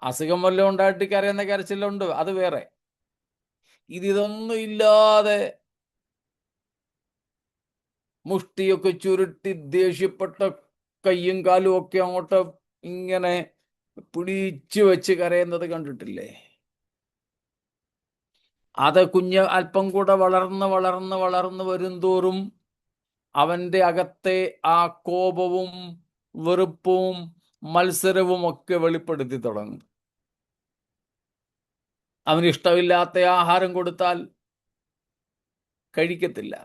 അസുഖം വല്ലതും ഉണ്ടായിട്ട് കരയുന്ന കരച്ചിലുണ്ട്, അത് വേറെ. ഇതൊന്നും ഇല്ലാതെ മുഷ്ടിയൊക്കെ ചുരുട്ടി ദേഷ്യപ്പെട്ട കയ്യും കാലും ഒക്കെ അങ്ങോട്ട് ഇങ്ങനെ പിടിച്ചു വെച്ച് കരയുന്നത് കണ്ടിട്ടില്ലേ? അത് കുഞ്ഞ് അല്പം കൂടെ വളർന്ന് വളർന്ന് വളർന്ന് വരുംതോറും അവൻ്റെ അകത്തെ ആ കോപവും വെറുപ്പും മത്സരവും ഒക്കെ വെളിപ്പെടുത്തി തുടങ്ങും. അവന് ഇഷ്ടമില്ലാത്ത ആഹാരം കൊടുത്താൽ കഴിക്കത്തില്ല.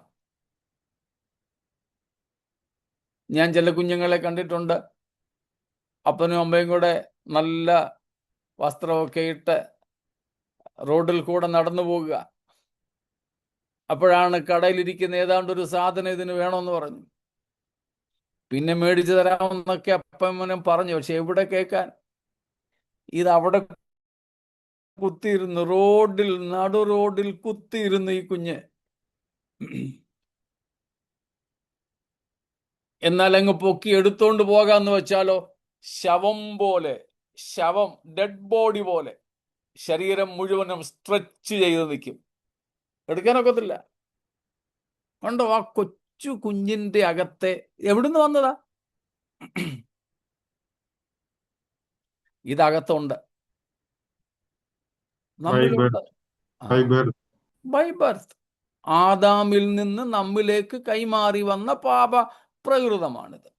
ഞാൻ ചില കുഞ്ഞുങ്ങളെ കണ്ടിട്ടുണ്ട്, അപ്പനും അമ്മയും കൂടെ നല്ല വസ്ത്രമൊക്കെ ഇട്ട് റോഡിൽ കൂടെ നടന്നു പോകുക. അപ്പോഴാണ് കടയിലിരിക്കുന്ന ഏതാണ്ടൊരു സാധനം ഇതിന് വേണമെന്ന് പറഞ്ഞു. പിന്നെ മേടിച്ചു തരാമെന്നൊക്കെ അപ്പനും പറഞ്ഞു. പക്ഷെ എവിടെ കേൾക്കാൻ? ഇതവിടെ കുത്തിയിരുന്നു, റോഡിൽ, നടു റോഡിൽ കുത്തിയിരുന്നു ഈ കുഞ്ഞ്. എന്നാൽ അങ്ങ് പൊക്കി എടുത്തോണ്ട് പോകാന്ന് വെച്ചാലോ, ശവം പോലെ, ശവം, ഡെഡ് ബോഡി പോലെ ശരീരം മുഴുവനും സ്ട്രെച്ച് ചെയ്ത് നിൽക്കും. എടുക്കാനൊക്കത്തില്ല. കണ്ടോ ആ കൊച്ചു കുഞ്ഞിന്റെ അകത്തെ? എവിടുന്ന് വന്നതാ? ഇതകത്തുണ്ട്, നമ്മിലുണ്ട്. By birth. ആദാമിൽ നിന്ന് നമ്മിലേക്ക് കൈമാറി വന്ന പാപ പ്രകൃതമാണിത്.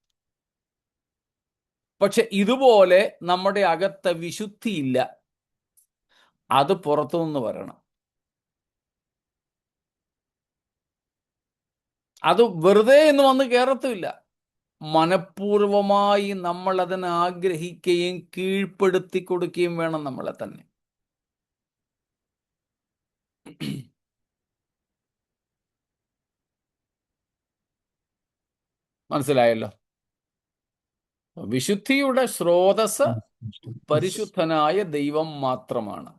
പക്ഷെ ഇതുപോലെ നമ്മുടെ അകത്തെ വിശുദ്ധിയില്ല. അത് പുറത്തുനിന്ന് വരണം. അത് വെറുതെ എന്ന് വന്ന് കയറത്തുമില്ല. മനഃപൂർവമായി നമ്മൾ അതിനെ ആഗ്രഹിക്കുകയും കീഴ്പ്പെടുത്തി കൊടുക്കുകയും വേണം നമ്മളെ തന്നെ. മനസ്സിലായല്ലോ? വിശുദ്ധിയുടെ സ്രോതസ് പരിശുദ്ധനായ ദൈവം മാത്രമാണ്.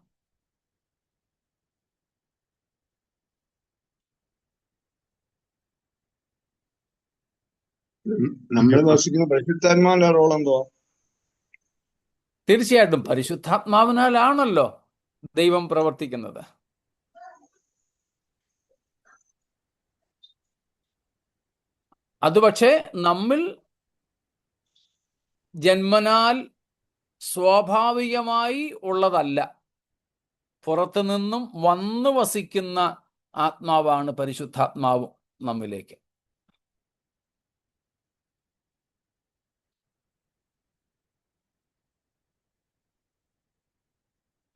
നമ്മൾ വസിക്കുന്ന പരിശുദ്ധാത്മാവിന്റെ റോൾ എന്തോ? തീർച്ചയായിട്ടും പരിശുദ്ധാത്മാവിനാലാണല്ലോ ദൈവം പ്രവർത്തിക്കുന്നത്. അത് പക്ഷേ നമ്മിൽ ജന്മനാൽ സ്വാഭാവികമായി ഉള്ളതല്ല. പുറത്തു നിന്നും വന്നു വസിക്കുന്ന ആത്മാവാണ് പരിശുദ്ധാത്മാവ് നമ്മിലേക്ക്.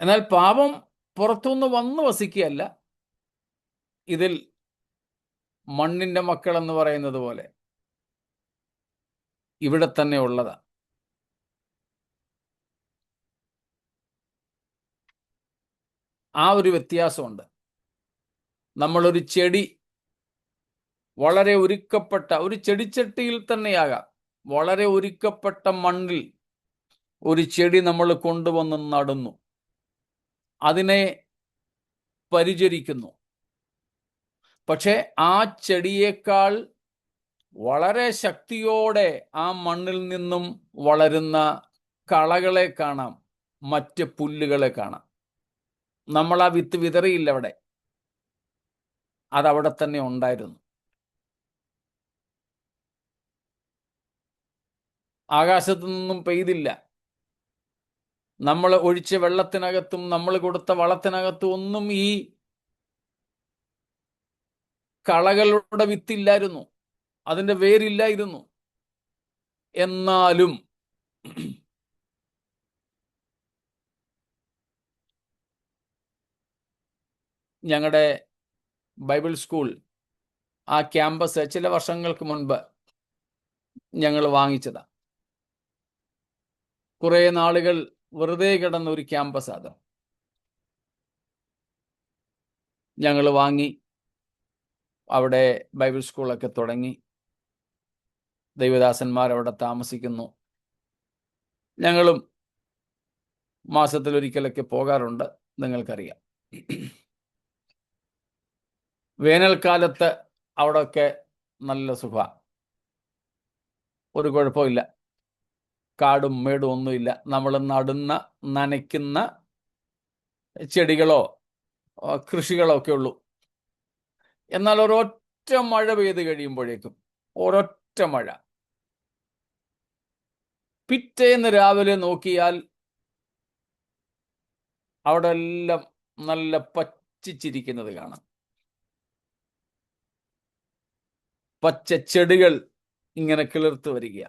എന്നാൽ പാപം പുറത്തുനിന്ന് വന്നു വസിക്കുകയല്ല. ഇതിൽ മണ്ണിന്റെ മക്കൾ എന്ന് പറയുന്നത് പോലെ ഇവിടെ തന്നെ ഉള്ളതാ. ആ ഒരു വ്യത്യാസമുണ്ട്. നമ്മളൊരു ചെടി, വളരെ ഒരുക്കപ്പെട്ട ഒരു ചെടിച്ചട്ടിയിൽ തന്നെയാകാം, വളരെ ഒരുക്കപ്പെട്ട മണ്ണിൽ ഒരു ചെടി നമ്മൾ കൊണ്ടുവന്ന് നടുന്നു, അതിനെ പരിചരിക്കുന്നു. പക്ഷെ ആ ചെടിയേക്കാൾ വളരെ ശക്തിയോടെ ആ മണ്ണിൽ നിന്നും വളരുന്ന കളകളെ കാണാം, മറ്റ് പുല്ലുകളെ കാണാം. നമ്മൾ ആ വിത്ത് വിതറിയില്ല അവിടെ, അതവിടെ തന്നെ ഉണ്ടായിരുന്നു. ആകാശത്തു നിന്നും പെയ്തില്ല, നമ്മൾ ഒഴിച്ച വെള്ളത്തിനകത്തും നമ്മൾ കൊടുത്ത വളത്തിനകത്തും ഒന്നും ഈ കളകളുടെ വിത്തില്ലായിരുന്നു, അതിൻ്റെ വേരില്ലായിരുന്നു. എന്നാലും ഞങ്ങളുടെ ബൈബിൾ സ്കൂൾ ആ ക്യാമ്പസ് ചില വർഷങ്ങൾക്ക് മുൻപ് ഞങ്ങൾ വാങ്ങിച്ചതാണ്. കുറേ നാളുകൾ വെറുതെ കിടന്ന ഒരു ക്യാമ്പസ് അത്. ഞങ്ങൾ വാങ്ങി അവിടെ ബൈബിൾ സ്കൂളൊക്കെ തുടങ്ങി. ദൈവദാസന്മാർ അവിടെ താമസിക്കുന്നു. ഞങ്ങളും മാസത്തിലൊരിക്കലൊക്കെ പോകാറുണ്ട്, നിങ്ങൾക്കറിയാം. വേനൽക്കാലത്ത് അവിടെയൊക്കെ നല്ല സുഖമാണ്, ഒരു കുഴപ്പമില്ല. കാടും മേടും ഒന്നുമില്ല. നമ്മൾ നനയ്ക്കുന്ന ചെടികളോ കൃഷികളോ ഒക്കെ ഉള്ളൂ. എന്നാൽ ഒരൊറ്റ മഴ പെയ്ത് കഴിയുമ്പോഴേക്കും, ഒരൊറ്റ മഴ, പിറ്റേന്ന് രാവിലെ നോക്കിയാൽ അവിടെ എല്ലാം നല്ല പച്ചിച്ചിരിക്കുന്നത് കാണാം. പച്ച ചെടികൾ ഇങ്ങനെ കിളിർത്ത് വരിക.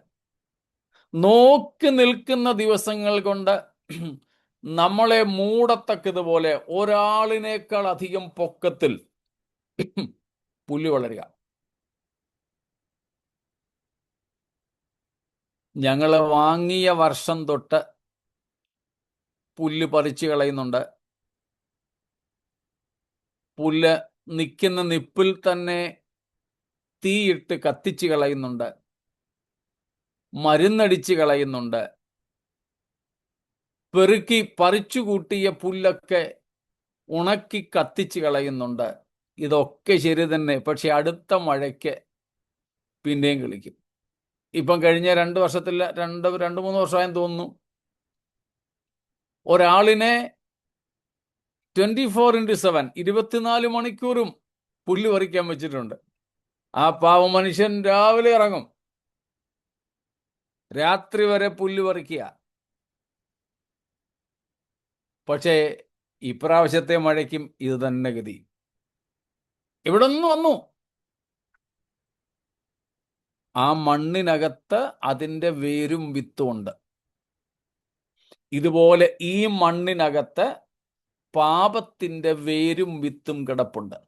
നോക്കി നിൽക്കുന്ന ദിവസങ്ങൾ കൊണ്ട് നമ്മളെ മൂടത്തക്കതുപോലെ ഒരാളിനേക്കാൾ അധികം പൊക്കത്തിൽ പുല്ല് വളരുക. ഞങ്ങൾ വാങ്ങിയ വർഷം തൊട്ട് പുല്ല് പറിച്ചു കളയുന്നുണ്ട്. പുല്ല് നിൽക്കുന്ന നിപ്പിൽ തന്നെ തീയിട്ട് കത്തിച്ച് കളയുന്നുണ്ട്, മരുന്നടിച്ച് കളയുന്നുണ്ട്. പെറുക്കി പറിച്ചു കൂട്ടിയ പുല്ലൊക്കെ ഉണക്കി കത്തിച്ച് കളയുന്നുണ്ട്. ഇതൊക്കെ ശരി തന്നെ. പക്ഷെ അടുത്ത മഴയ്ക്ക് പിന്നെയും കിളിക്കും. ഇപ്പം കഴിഞ്ഞ 2 വർഷത്തിൽ 2-3 വർഷമായെന്ന് തോന്നുന്നു, ഒരാളിനെ 24/7 24 മണിക്കൂറും പുല്ല് പറിക്കാൻ വെച്ചിട്ടുണ്ട്. ആ പാവ മനുഷ്യൻ രാവിലെ ഇറങ്ങും, രാത്രി വരെ പുല്ല് പറിക്കുക. പക്ഷേ ഇപ്രാവശ്യത്തെ മഴയ്ക്കും ഇത് തന്നെ ഗതി. ഇവിടെ നിന്ന് വന്നു. ആ മണ്ണിനകത്ത് അതിൻ്റെ വേരും വിത്തും ഉണ്ട്. ഇതുപോലെ ഈ മണ്ണിനകത്ത് പാപത്തിൻ്റെ വേരും വിത്തും കിടപ്പുണ്ട്.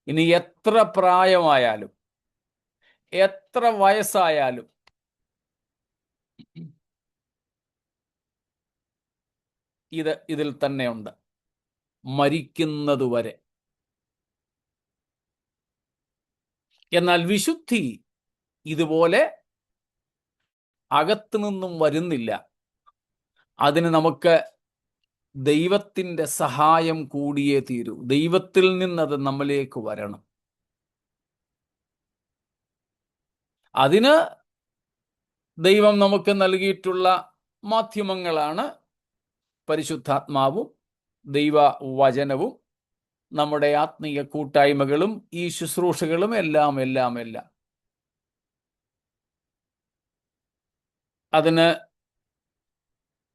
ഇനി എത്ര പ്രായമായാലും എത്ര വയസ്സായാലും ഇതിൽ തന്നെയുണ്ട്, മരിക്കുന്നതുവരെ. എന്നാൽ വിശുദ്ധി ഇതുപോലെ അകത്തു നിന്നും വരുന്നില്ല. അതിന് നമുക്ക് ദൈവത്തിൻ്റെ സഹായം കൂടിയേ തീരൂ. ദൈവത്തിൽ നിന്നത് നമ്മിലേക്ക് വരണം. അതിന് ദൈവം നമുക്ക് നൽകിയിട്ടുള്ള മാധ്യമങ്ങളാണ് പരിശുദ്ധാത്മാവും ദൈവവചനവും നമ്മുടെ ആത്മീയ കൂട്ടായ്മകളും ഈ ശുശ്രൂഷകളും എല്ലാം. അതിന്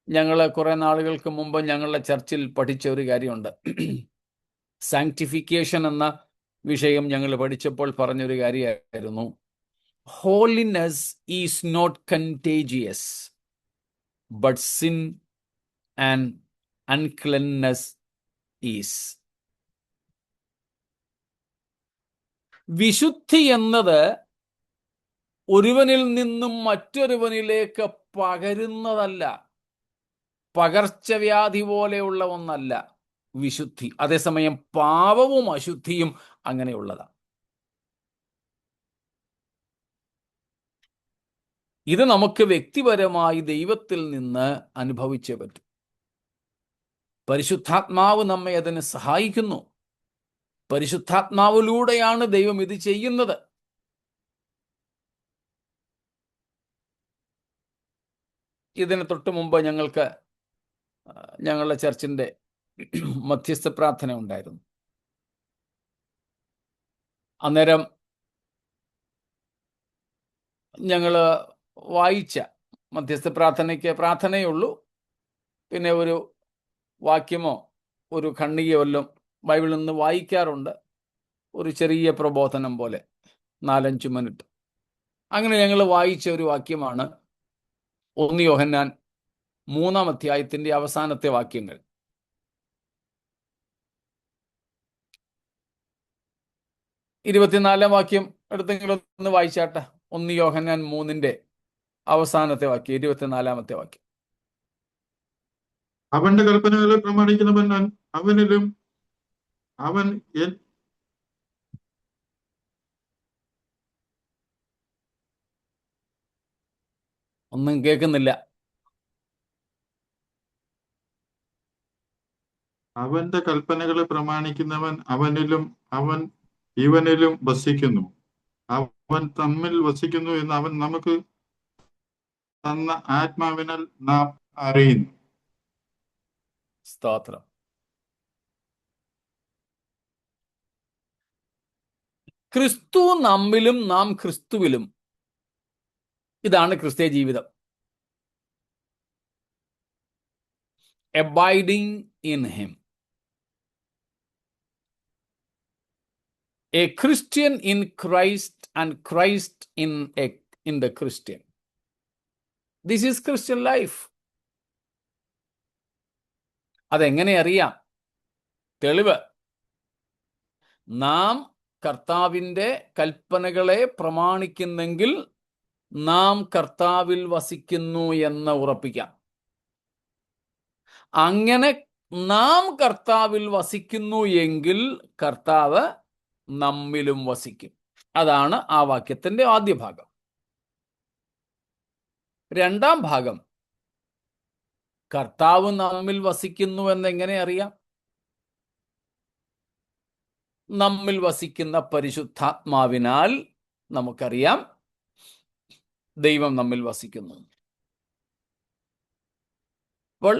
ഞങ്ങൾ കുറേ നാളുകൾക്ക് മുമ്പ് ഞങ്ങളുടെ ചർച്ചിൽ പഠിച്ച ഒരു കാര്യമുണ്ട്. സാങ്ക്ടിഫിക്കേഷൻ എന്ന വിഷയം ഞങ്ങൾ പഠിച്ചപ്പോൾ പറഞ്ഞൊരു കാര്യമായിരുന്നു, holiness is not contagious but sin and uncleanness is. വിശുദ്ധി എന്നത് ഒരുവനിൽ നിന്നും മറ്റൊരുവനിലേക്ക് പകരുന്നതല്ല, പകർച്ചവ്യാധി പോലെയുള്ള ഒന്നല്ല വിശുദ്ധി. അതേസമയം പാപവും അശുദ്ധിയും അങ്ങനെയുള്ളതാണ്. ഇത് നമുക്ക് വ്യക്തിപരമായി ദൈവത്തിൽ നിന്ന് അനുഭവിച്ചേ പറ്റൂ. പരിശുദ്ധാത്മാവ് നമ്മെ അതിന് സഹായിക്കുന്നു. പരിശുദ്ധാത്മാവിലൂടെയാണ് ദൈവം ഇത് ചെയ്യുന്നത്. ഇതിന് തൊട്ട് മുമ്പ് ഞങ്ങൾക്ക് ഞങ്ങളുടെ ചർച്ചിൻ്റെ മധ്യസ്ഥ പ്രാർത്ഥന ഉണ്ടായിരുന്നു. അന്നേരം ഞങ്ങൾ വായിച്ച മധ്യസ്ഥ പ്രാർത്ഥനയ്ക്ക് പ്രാർത്ഥനയുള്ളൂ, പിന്നെ ഒരു വാക്യമോ ഒരു ഖണ്ഡികയോ വല്ലതും ബൈബിളിൽ നിന്ന് വായിക്കാറുണ്ട്, ഒരു ചെറിയ പ്രബോധനം പോലെ 4-5 മിനിറ്റ്. അങ്ങനെ ഞങ്ങൾ വായിച്ച ഒരു വാക്യമാണ് 1 യോഹന്നാൻ 3-ാം അധ്യായത്തിന്റെ അവസാനത്തെ വാക്യങ്ങൾ. 24-ാം വാക്യം എടുത്തെങ്കിലും ഒന്ന് വായിച്ചാട്ടെ. 1 യോഹന്നാൻ 3-ന്റെ അവസാനത്തെ വാക്യം, 24-ാമത്തെ വാക്യം. അവന്റെ കൽപ്പനകളെ പ്രമാണിക്കുന്നവൻ അവനിലും അവൻ ഒന്നും കേൾക്കുന്നില്ല. അവന്റെ കൽപ്പനകളെ പ്രമാണിക്കുന്നവൻ അവനിലും അവൻ ഇവനിലും വസിക്കുന്നു. അവൻ തമ്മിൽ വസിക്കുന്നു എന്ന് അവൻ നമുക്ക് തന്ന ആത്മാവിനാൽ നാം അറിയുന്നു. സ്തോത്രം. ക്രിസ്തു നമ്മിലും നാം ക്രിസ്തുവിലും. ഇതാണ് ക്രിസ്തീയ ജീവിതം. Abiding in him. A Christian in Christ and Christ in the Christian. This is Christian life. അതെങ്ങനെ അറിയാം? തെളിവ്, നാം കർത്താവിൻ്റെ കൽപ്പനകളെ പ്രമാണിക്കുന്നെങ്കിൽ നാം കർത്താവിൽ വസിക്കുന്നു എന്ന് ഉറപ്പിക്കാം. അങ്ങനെ നാം കർത്താവിൽ വസിക്കുന്നു എങ്കിൽ കർത്താവ് നമ്മിലും വസിക്കും. അതാണ് ആ വാക്യത്തിന്റെ ആദ്യ ഭാഗം. രണ്ടാം ഭാഗം, കർത്താവ് നമ്മിൽ വസിക്കുന്നു എന്നെങ്ങനെ അറിയാം? നമ്മിൽ വസിക്കുന്ന പരിശുദ്ധാത്മാവിനാൽ നമുക്കറിയാം ദൈവം നമ്മിൽ വസിക്കുന്നു. അപ്പോൾ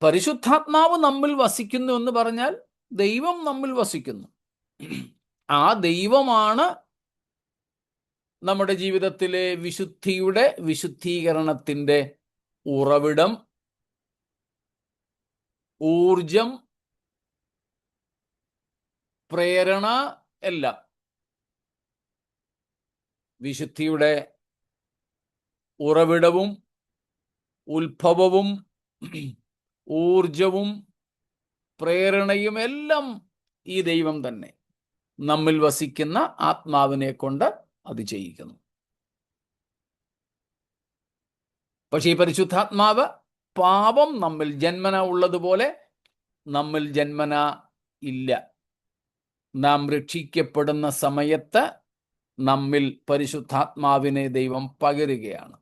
പരിശുദ്ധാത്മാവ് നമ്മിൽ വസിക്കുന്നു എന്ന് പറഞ്ഞാൽ ദൈവം നമ്മിൽ വസിക്കുന്നു. ആ ദൈവമാണ് നമ്മുടെ ജീവിതത്തിലെ വിശുദ്ധീകരണത്തിൻ്റെ ഉറവിടം, ഊർജം, പ്രേരണ എല്ലാം. വിശുദ്ധിയുടെ ഉറവിടവും ഉത്ഭവവും ഊർജവും പ്രേരണയും എല്ലാം ഈ ദൈവം തന്നെ നമ്മിൽ വസിക്കുന്ന ആത്മാവിനെ കൊണ്ട് അത് ചെയ്യിക്കുന്നു. പക്ഷേ ഈ പരിശുദ്ധാത്മാവ് പാപം നമ്മിൽ ജന്മന ഉള്ളതുപോലെ നമ്മിൽ ജന്മന ഇല്ല. നാം രക്ഷിക്കപ്പെടുന്ന സമയത്ത് നമ്മിൽ പരിശുദ്ധാത്മാവിനെ ദൈവം പകരുകയാണ്.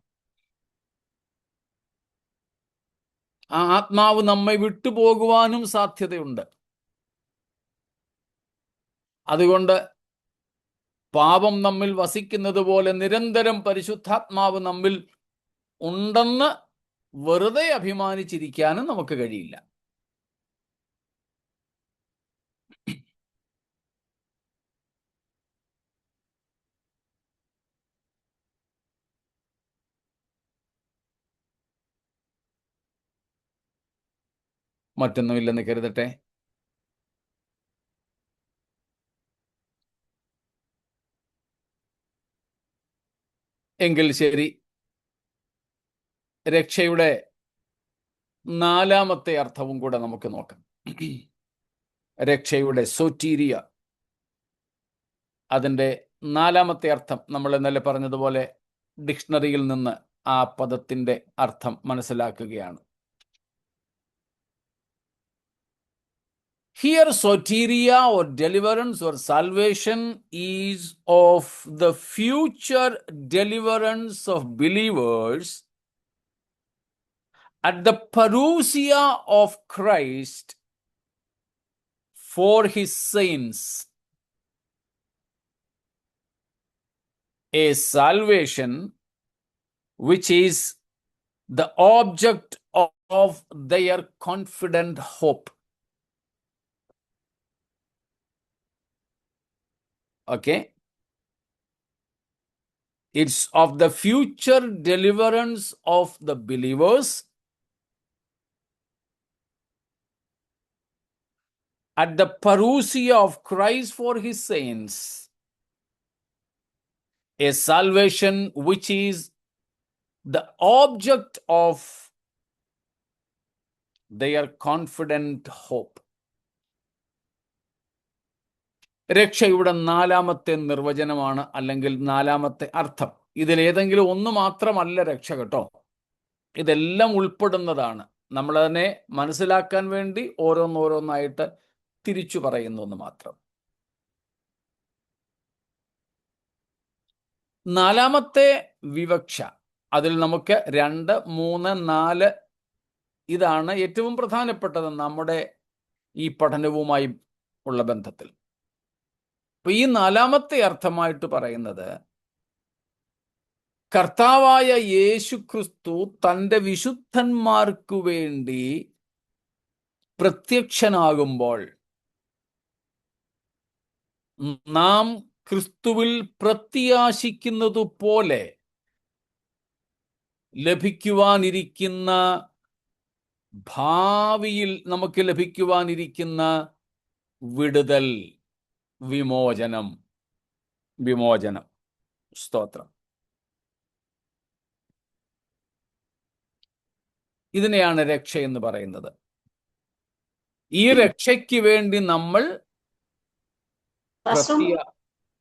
ആ ആത്മാവ് നമ്മെ വിട്ടുപോകുവാനും സാധ്യതയുണ്ട്. അതുകൊണ്ട് പാപം നമ്മിൽ വസിക്കുന്നത് പോലെ നിരന്തരം പരിശുദ്ധാത്മാവ് നമ്മിൽ ഉണ്ടെന്ന് വെറുതെ അഭിമാനിച്ചിരിക്കാനും നമുക്ക് കഴിയില്ല. മറ്റൊന്നുമില്ലെന്ന് കരുതട്ടെ. എങ്കിൽ ശരി, രക്ഷയുടെ 4-ാമത്തെ അർത്ഥവും കൂടെ നമുക്ക് നോക്കാം. രക്ഷയുടെ സോറ്റീരിയ, അതിൻ്റെ 4-ാമത്തെ അർത്ഥം നമ്മൾ ഇന്നലെ പറഞ്ഞതുപോലെ ഡിക്ഷണറിയിൽ നിന്ന് ആ പദത്തിൻ്റെ അർത്ഥം മനസ്സിലാക്കുകയാണ്. Here, soteria or deliverance or salvation is of the future deliverance of believers at the parousia of Christ for his saints. A salvation which is the object of their confident hope. Okay, it's of the future deliverance of the believers at the parousia of Christ for his saints, a salvation which is the object of their confident hope. രക്ഷയുടെ നാലാമത്തെ നിർവചനമാണ്, അല്ലെങ്കിൽ നാലാമത്തെ അർത്ഥം. ഇതിലേതെങ്കിലും ഒന്ന് മാത്രമല്ല രക്ഷ കേട്ടോ, ഇതെല്ലാം ഉൾപ്പെടുന്നതാണ്. നമ്മളതിനെ മനസ്സിലാക്കാൻ വേണ്ടി ഓരോന്നോരോന്നായിട്ട് തിരിച്ചു പറയുന്നു എന്ന് മാത്രം. നാലാമത്തെ വിവക്ഷ, അതിൽ നമുക്ക് 2, 3, 4 ഇതാണ് ഏറ്റവും പ്രധാനപ്പെട്ടത് നമ്മുടെ ഈ പഠനവുമായി ഉള്ള ബന്ധത്തിൽ. അപ്പൊ ഈ നാലാമത്തെ അർത്ഥമായിട്ട് പറയുന്നത്, കർത്താവായ യേശു ക്രിസ്തു തൻ്റെ വിശുദ്ധന്മാർക്കു വേണ്ടി പ്രത്യക്ഷനാകുമ്പോൾ നാം ക്രിസ്തുവിൽ പ്രത്യാശിക്കുന്നത് പോലെ ലഭിക്കുവാനിരിക്കുന്ന, ഭാവിയിൽ നമുക്ക് ലഭിക്കുവാനിരിക്കുന്ന വിടുതൽ, വിമോചനം. സ്തോത്രം. ഇതിനെയാണ് രക്ഷ എന്ന് പറയുന്നത്. ഈ രക്ഷയ്ക്ക് വേണ്ടി നമ്മൾ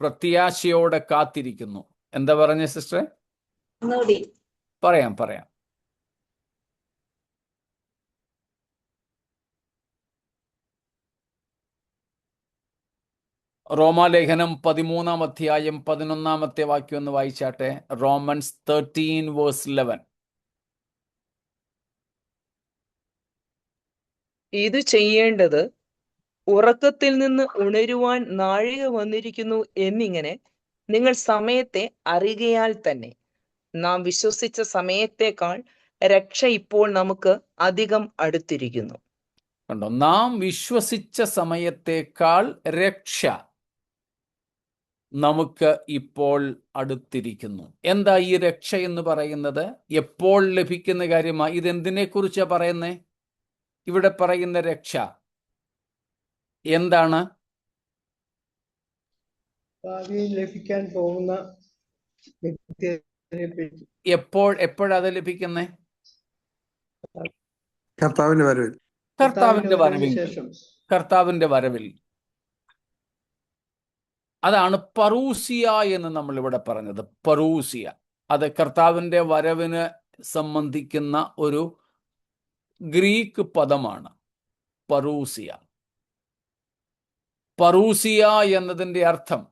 പ്രത്യാശയോടെ കാത്തിരിക്കുന്നു. എന്താ പറഞ്ഞ സിസ്റ്ററെ? പറയാം. റോമാലേഖനം 13-ാം അധ്യായം 11-ാമത്തെ വാക്യം ഒന്ന് വായിച്ചാട്ടെ. റോമൻസ് 13:11. ഇത് ചെയ്യേണ്ടത് ഉറക്കത്തിൽ നിന്ന് ഉണരുവാൻ നാഴിക വന്നിരിക്കുന്നു എന്നിങ്ങനെ നിങ്ങൾ സമയത്തെ അറിയുകയാൽ തന്നെ നാം വിശ്വസിച്ച സമയത്തേക്കാൾ രക്ഷ ഇപ്പോൾ നമുക്ക് അധികം അടുത്തിരിക്കുന്നു. കണ്ടോ, നാം വിശ്വസിച്ച സമയത്തേക്കാൾ രക്ഷ നമുക്ക് ഇപ്പോൾ അടുത്തിരിക്കുന്നു. എന്താ ഈ രക്ഷ എന്ന് പറയുന്നത്? എപ്പോൾ ലഭിക്കുന്ന കാര്യമാണ്. ഇതെന്തിനെ കുറിച്ചാണ് പറയുന്നേ? ഇവിടെ പറയുന്ന രക്ഷ എന്താണ്? ലഭിക്കാൻ പോകുന്ന എപ്പോഴത് ലഭിക്കുന്നേ? കർത്താവിന്റെ വരവിൽ. അതാണ് പറൂസിയ എന്ന് നമ്മൾ ഇവിടെ പറഞ്ഞത്. പറൂസിയ, അത് കർത്താവിന്റെ വരവിന് സംബന്ധിക്കുന്ന ഒരു ഗ്രീക്ക് പദമാണ്. പറൂസിയ എന്നതിന്റെ അർത്ഥം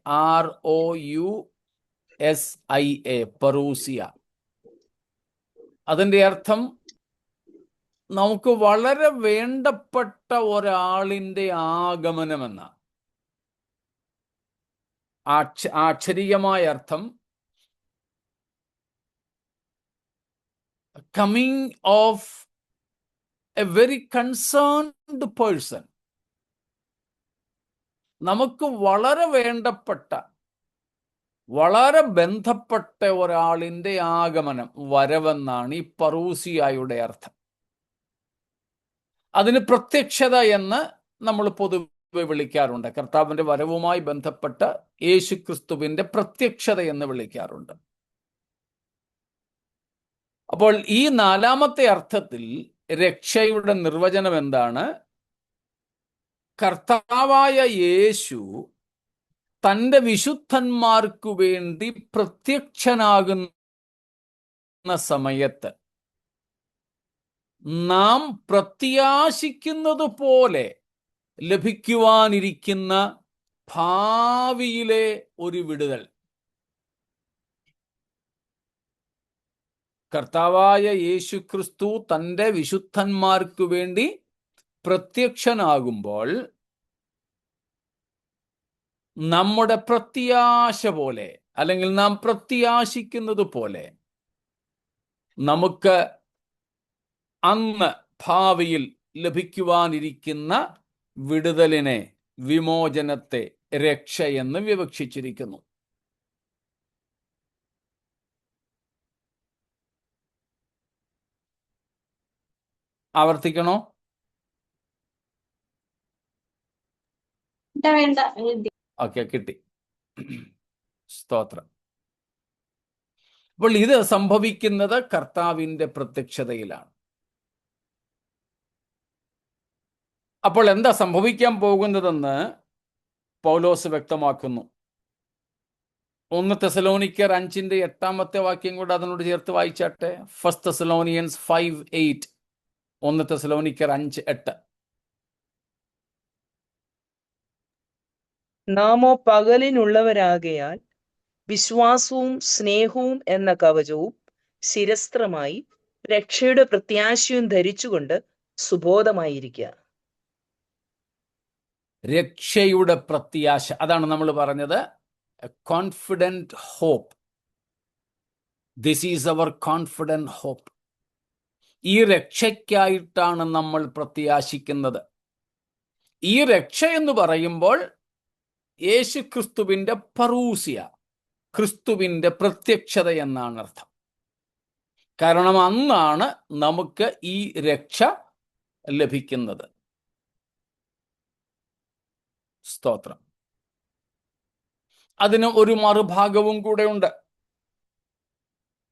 PAROUSIA, പറൂസിയ. അതിന്റെ അർത്ഥം നമുക്ക് വളരെ വേണ്ടപ്പെട്ട ഒരാളിന്റെ ആഗമനമെന്ന ആക്ഷരികമായ അർത്ഥം coming of A very concerned person. നമുക്ക് വളരെ വേണ്ടപ്പെട്ട, വളരെ ബന്ധപ്പെട്ട ഒരാളിന്റെ ആഗമനം, വരവെന്നാണ് ഈ പറൂസിയായുടെ അർത്ഥം. അതിന് പ്രത്യക്ഷത എന്ന് നമ്മൾ പൊതുവെ വിളിക്കാറുണ്ട്. കർത്താവിന്റെ വരവുമായി ബന്ധപ്പെട്ട യേശു ക്രിസ്തുവിന്റെ പ്രത്യക്ഷത എന്ന് വിളിക്കാറുണ്ട്. അപ്പോൾ ഈ നാലാമത്തെ അർത്ഥത്തിൽ രക്ഷയുടെ നിർവചനം എന്താണ്? കർത്താവായ യേശു തൻ്റെ വിശുദ്ധന്മാർക്കു വേണ്ടി പ്രത്യക്ഷനാകുന്ന സമയത്ത് നാം പ്രത്യാശിക്കുന്നത് പോലെ ലഭിക്കുവാനിരിക്കുന്ന ഭാവിയിലെ ഒരു വിടുതൽ. കർത്താവായ യേശു ക്രിസ്തു തൻ്റെ വിശുദ്ധന്മാർക്കു വേണ്ടി പ്രത്യക്ഷനാകുമ്പോൾ നമ്മുടെ പ്രത്യാശ പോലെ, അല്ലെങ്കിൽ നാം പ്രത്യാശിക്കുന്നത് പോലെ നമുക്ക് അന്ന് ഭാവിയിൽ ലഭിക്കുവാനിരിക്കുന്ന വിടുതലിനെ, വിമോചനത്തെ രക്ഷയെന്ന് വിവക്ഷിച്ചിരിക്കുന്നു. ആവർത്തിക്കണോ? ഓക്കെ, കിട്ടി. സ്തോത്രം. അപ്പോൾ ഇത് സംഭവിക്കുന്നത് കർത്താവിൻ്റെ പ്രത്യക്ഷതയിലാണ്. അപ്പോൾ എന്താ സംഭവിക്കാൻ പോകുന്നതെന്ന് പൗലോസ് വ്യക്തമാക്കുന്നു. 1 തെസലോനിക്കർ 5:8 വാക്യം കൂടെ അതിനോട് ചേർത്ത് വായിച്ചാട്ടെ. 1 Thessalonians 5:8. 1 തെസലോനിക്കർ 5:8. നാമോ പകലിനുള്ളവരാകയാൽ വിശ്വാസവും സ്നേഹവും എന്ന കവചവും ശിരസ്ത്രമായി രക്ഷയുടെ പ്രത്യാശയും ധരിച്ചുകൊണ്ട് സുബോധമായിരിക്കുക. രക്ഷയുടെ പ്രത്യാശ, അതാണ് നമ്മൾ പറഞ്ഞത്, confident hope. This is our confident hope. ഈ രക്ഷയ്ക്കായിട്ടാണ് നമ്മൾ പ്രത്യാശിക്കുന്നത്. ഈ രക്ഷ എന്ന് പറയുമ്പോൾ യേശു ക്രിസ്തുവിൻ്റെ പറൂസിയ, ക്രിസ്തുവിൻ്റെ പ്രത്യക്ഷത എന്നാണ് അർത്ഥം. കാരണം അന്നാണ് നമുക്ക് ഈ രക്ഷ ലഭിക്കുന്നത്. സ്തോത്രം. അതിന് ഒരു മറുഭാഗവും കൂടെ ഉണ്ട്.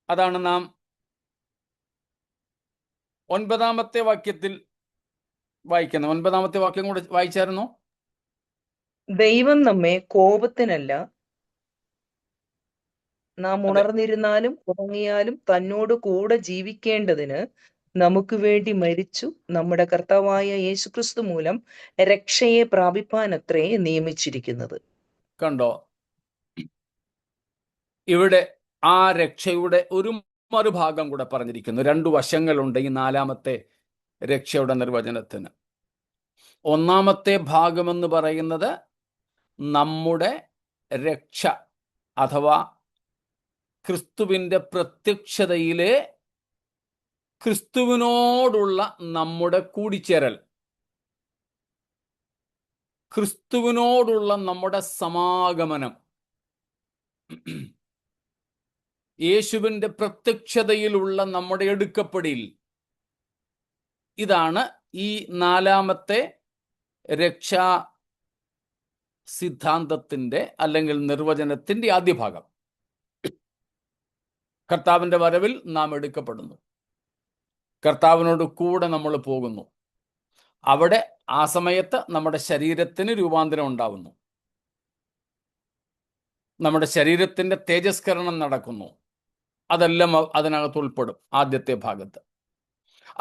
അതാണ് നാം 9 വാക്യത്തിൽ വായിക്കുന്നത്. 9 വാക്യം കൂടെ വായിച്ചായിരുന്നോ? ദൈവം നമ്മെ കോപത്തിനല്ല, നാം അതെ. ഉണർന്നിരുന്നാലും ഉറങ്ങിയാലും തന്നോട് കൂടെ ജീവിക്കേണ്ടതിന് നമുക്ക് വേണ്ടി മരിച്ചു നമ്മുടെ കർത്താവായ യേശുക്രിസ്തു മൂലം രക്ഷയെ പ്രാപിപ്പാനത്രേ നിയമിച്ചിരിക്കുന്നത്. കണ്ടോ, ഇവിടെ ആ രക്ഷയുടെ ഒരു മറുഭാഗം കൂടെ പറഞ്ഞിരിക്കുന്നു. 2 വശങ്ങളുണ്ട് ഈ 4ാമത്തെ രക്ഷയുടെ നിർവചനത്തിന്. 1ാമത്തെ ഭാഗമെന്ന് പറയുന്നത് നമ്മുടെ രക്ഷ അഥവാ ക്രിസ്തുവിൻ്റെ പ്രത്യക്ഷതയിലെ ക്രിസ്തുവിനോടുള്ള നമ്മുടെ കൂടിച്ചേരൽ, ക്രിസ്തുവിനോടുള്ള നമ്മുടെ സമാഗമനം, യേശുവിൻ്റെ പ്രത്യക്ഷതയിലുള്ള നമ്മുടെ എടുക്കപ്പെടൽ. ഇതാണ് ഈ 4ാമത്തെ രക്ഷാ സിദ്ധാന്തത്തിൻ്റെ അല്ലെങ്കിൽ നിർവചനത്തിൻ്റെ ആദ്യ ഭാഗം. കർത്താവിൻ്റെ വരവിൽ നാം എടുക്കപ്പെടുന്നു, കർത്താവിനോട് കൂടെ നമ്മൾ പോകുന്നു. അവിടെ ആ സമയത്ത് നമ്മുടെ ശരീരത്തിന് രൂപാന്തരം ഉണ്ടാവുന്നു, നമ്മുടെ ശരീരത്തിൻ്റെ തേജസ്കരണം നടക്കുന്നു. അതെല്ലാം അതിനകത്ത് ഉൾപ്പെടും ആദ്യത്തെ ഭാഗത്ത്.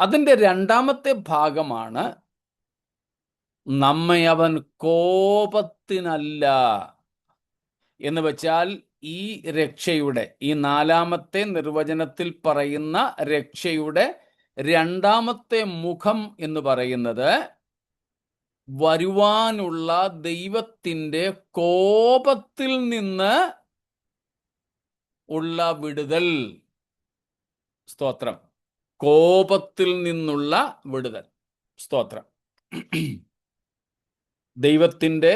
അതിൻ്റെ 2ാമത്തെ ഭാഗമാണ് നമ്മെ അവൻ കോപത്തിനല്ല എന്ന് വെച്ചാൽ ഈ രക്ഷയുടെ, ഈ 4ാമത്തെ നിർവചനത്തിൽ പറയുന്ന രക്ഷയുടെ 2ാമത്തെ മുഖം എന്ന് പറയുന്നത് വരുവാനുള്ള ദൈവത്തിൻ്റെ കോപത്തിൽ നിന്ന് ഉള്ള വിടുതൽ. സ്തോത്രം. കോപത്തിൽ നിന്നുള്ള വിടുതൽ. സ്തോത്രം. ദൈവത്തിൻ്റെ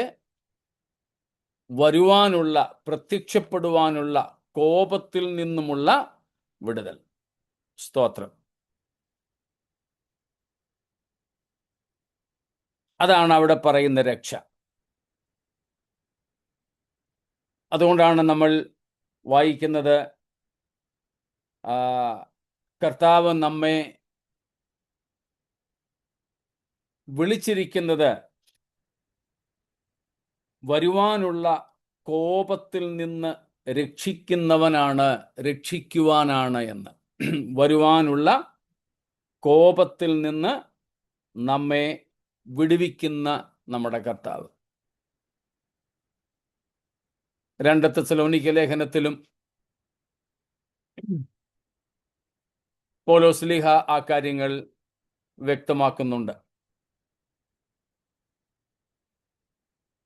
വരുവാനുള്ള, പ്രത്യക്ഷപ്പെടുവാനുള്ള കോപത്തിൽ നിന്നുമുള്ള വിടുതൽ. സ്തോത്രം. അതാണ് അവിടെ പറയുന്ന രക്ഷ. അതുകൊണ്ടാണ് നമ്മൾ വായിക്കുന്നത്, കർത്താവ് നമ്മെ വിളിച്ചിരിക്കുന്നത് വരുവാനുള്ള കോപത്തിൽ നിന്ന് രക്ഷിക്കുവാനാണ് എന്ന്. വരുവാനുള്ള കോപത്തിൽ നിന്ന് നമ്മെ വിടുവിക്കുന്ന നമ്മുടെ കർത്താവ്. 2 തെസലോനിക്ക ലേഖനത്തിലും പൗലോസ് ശ്ലീഹ ആ കാര്യങ്ങൾ വ്യക്തമാക്കുന്നുണ്ട്.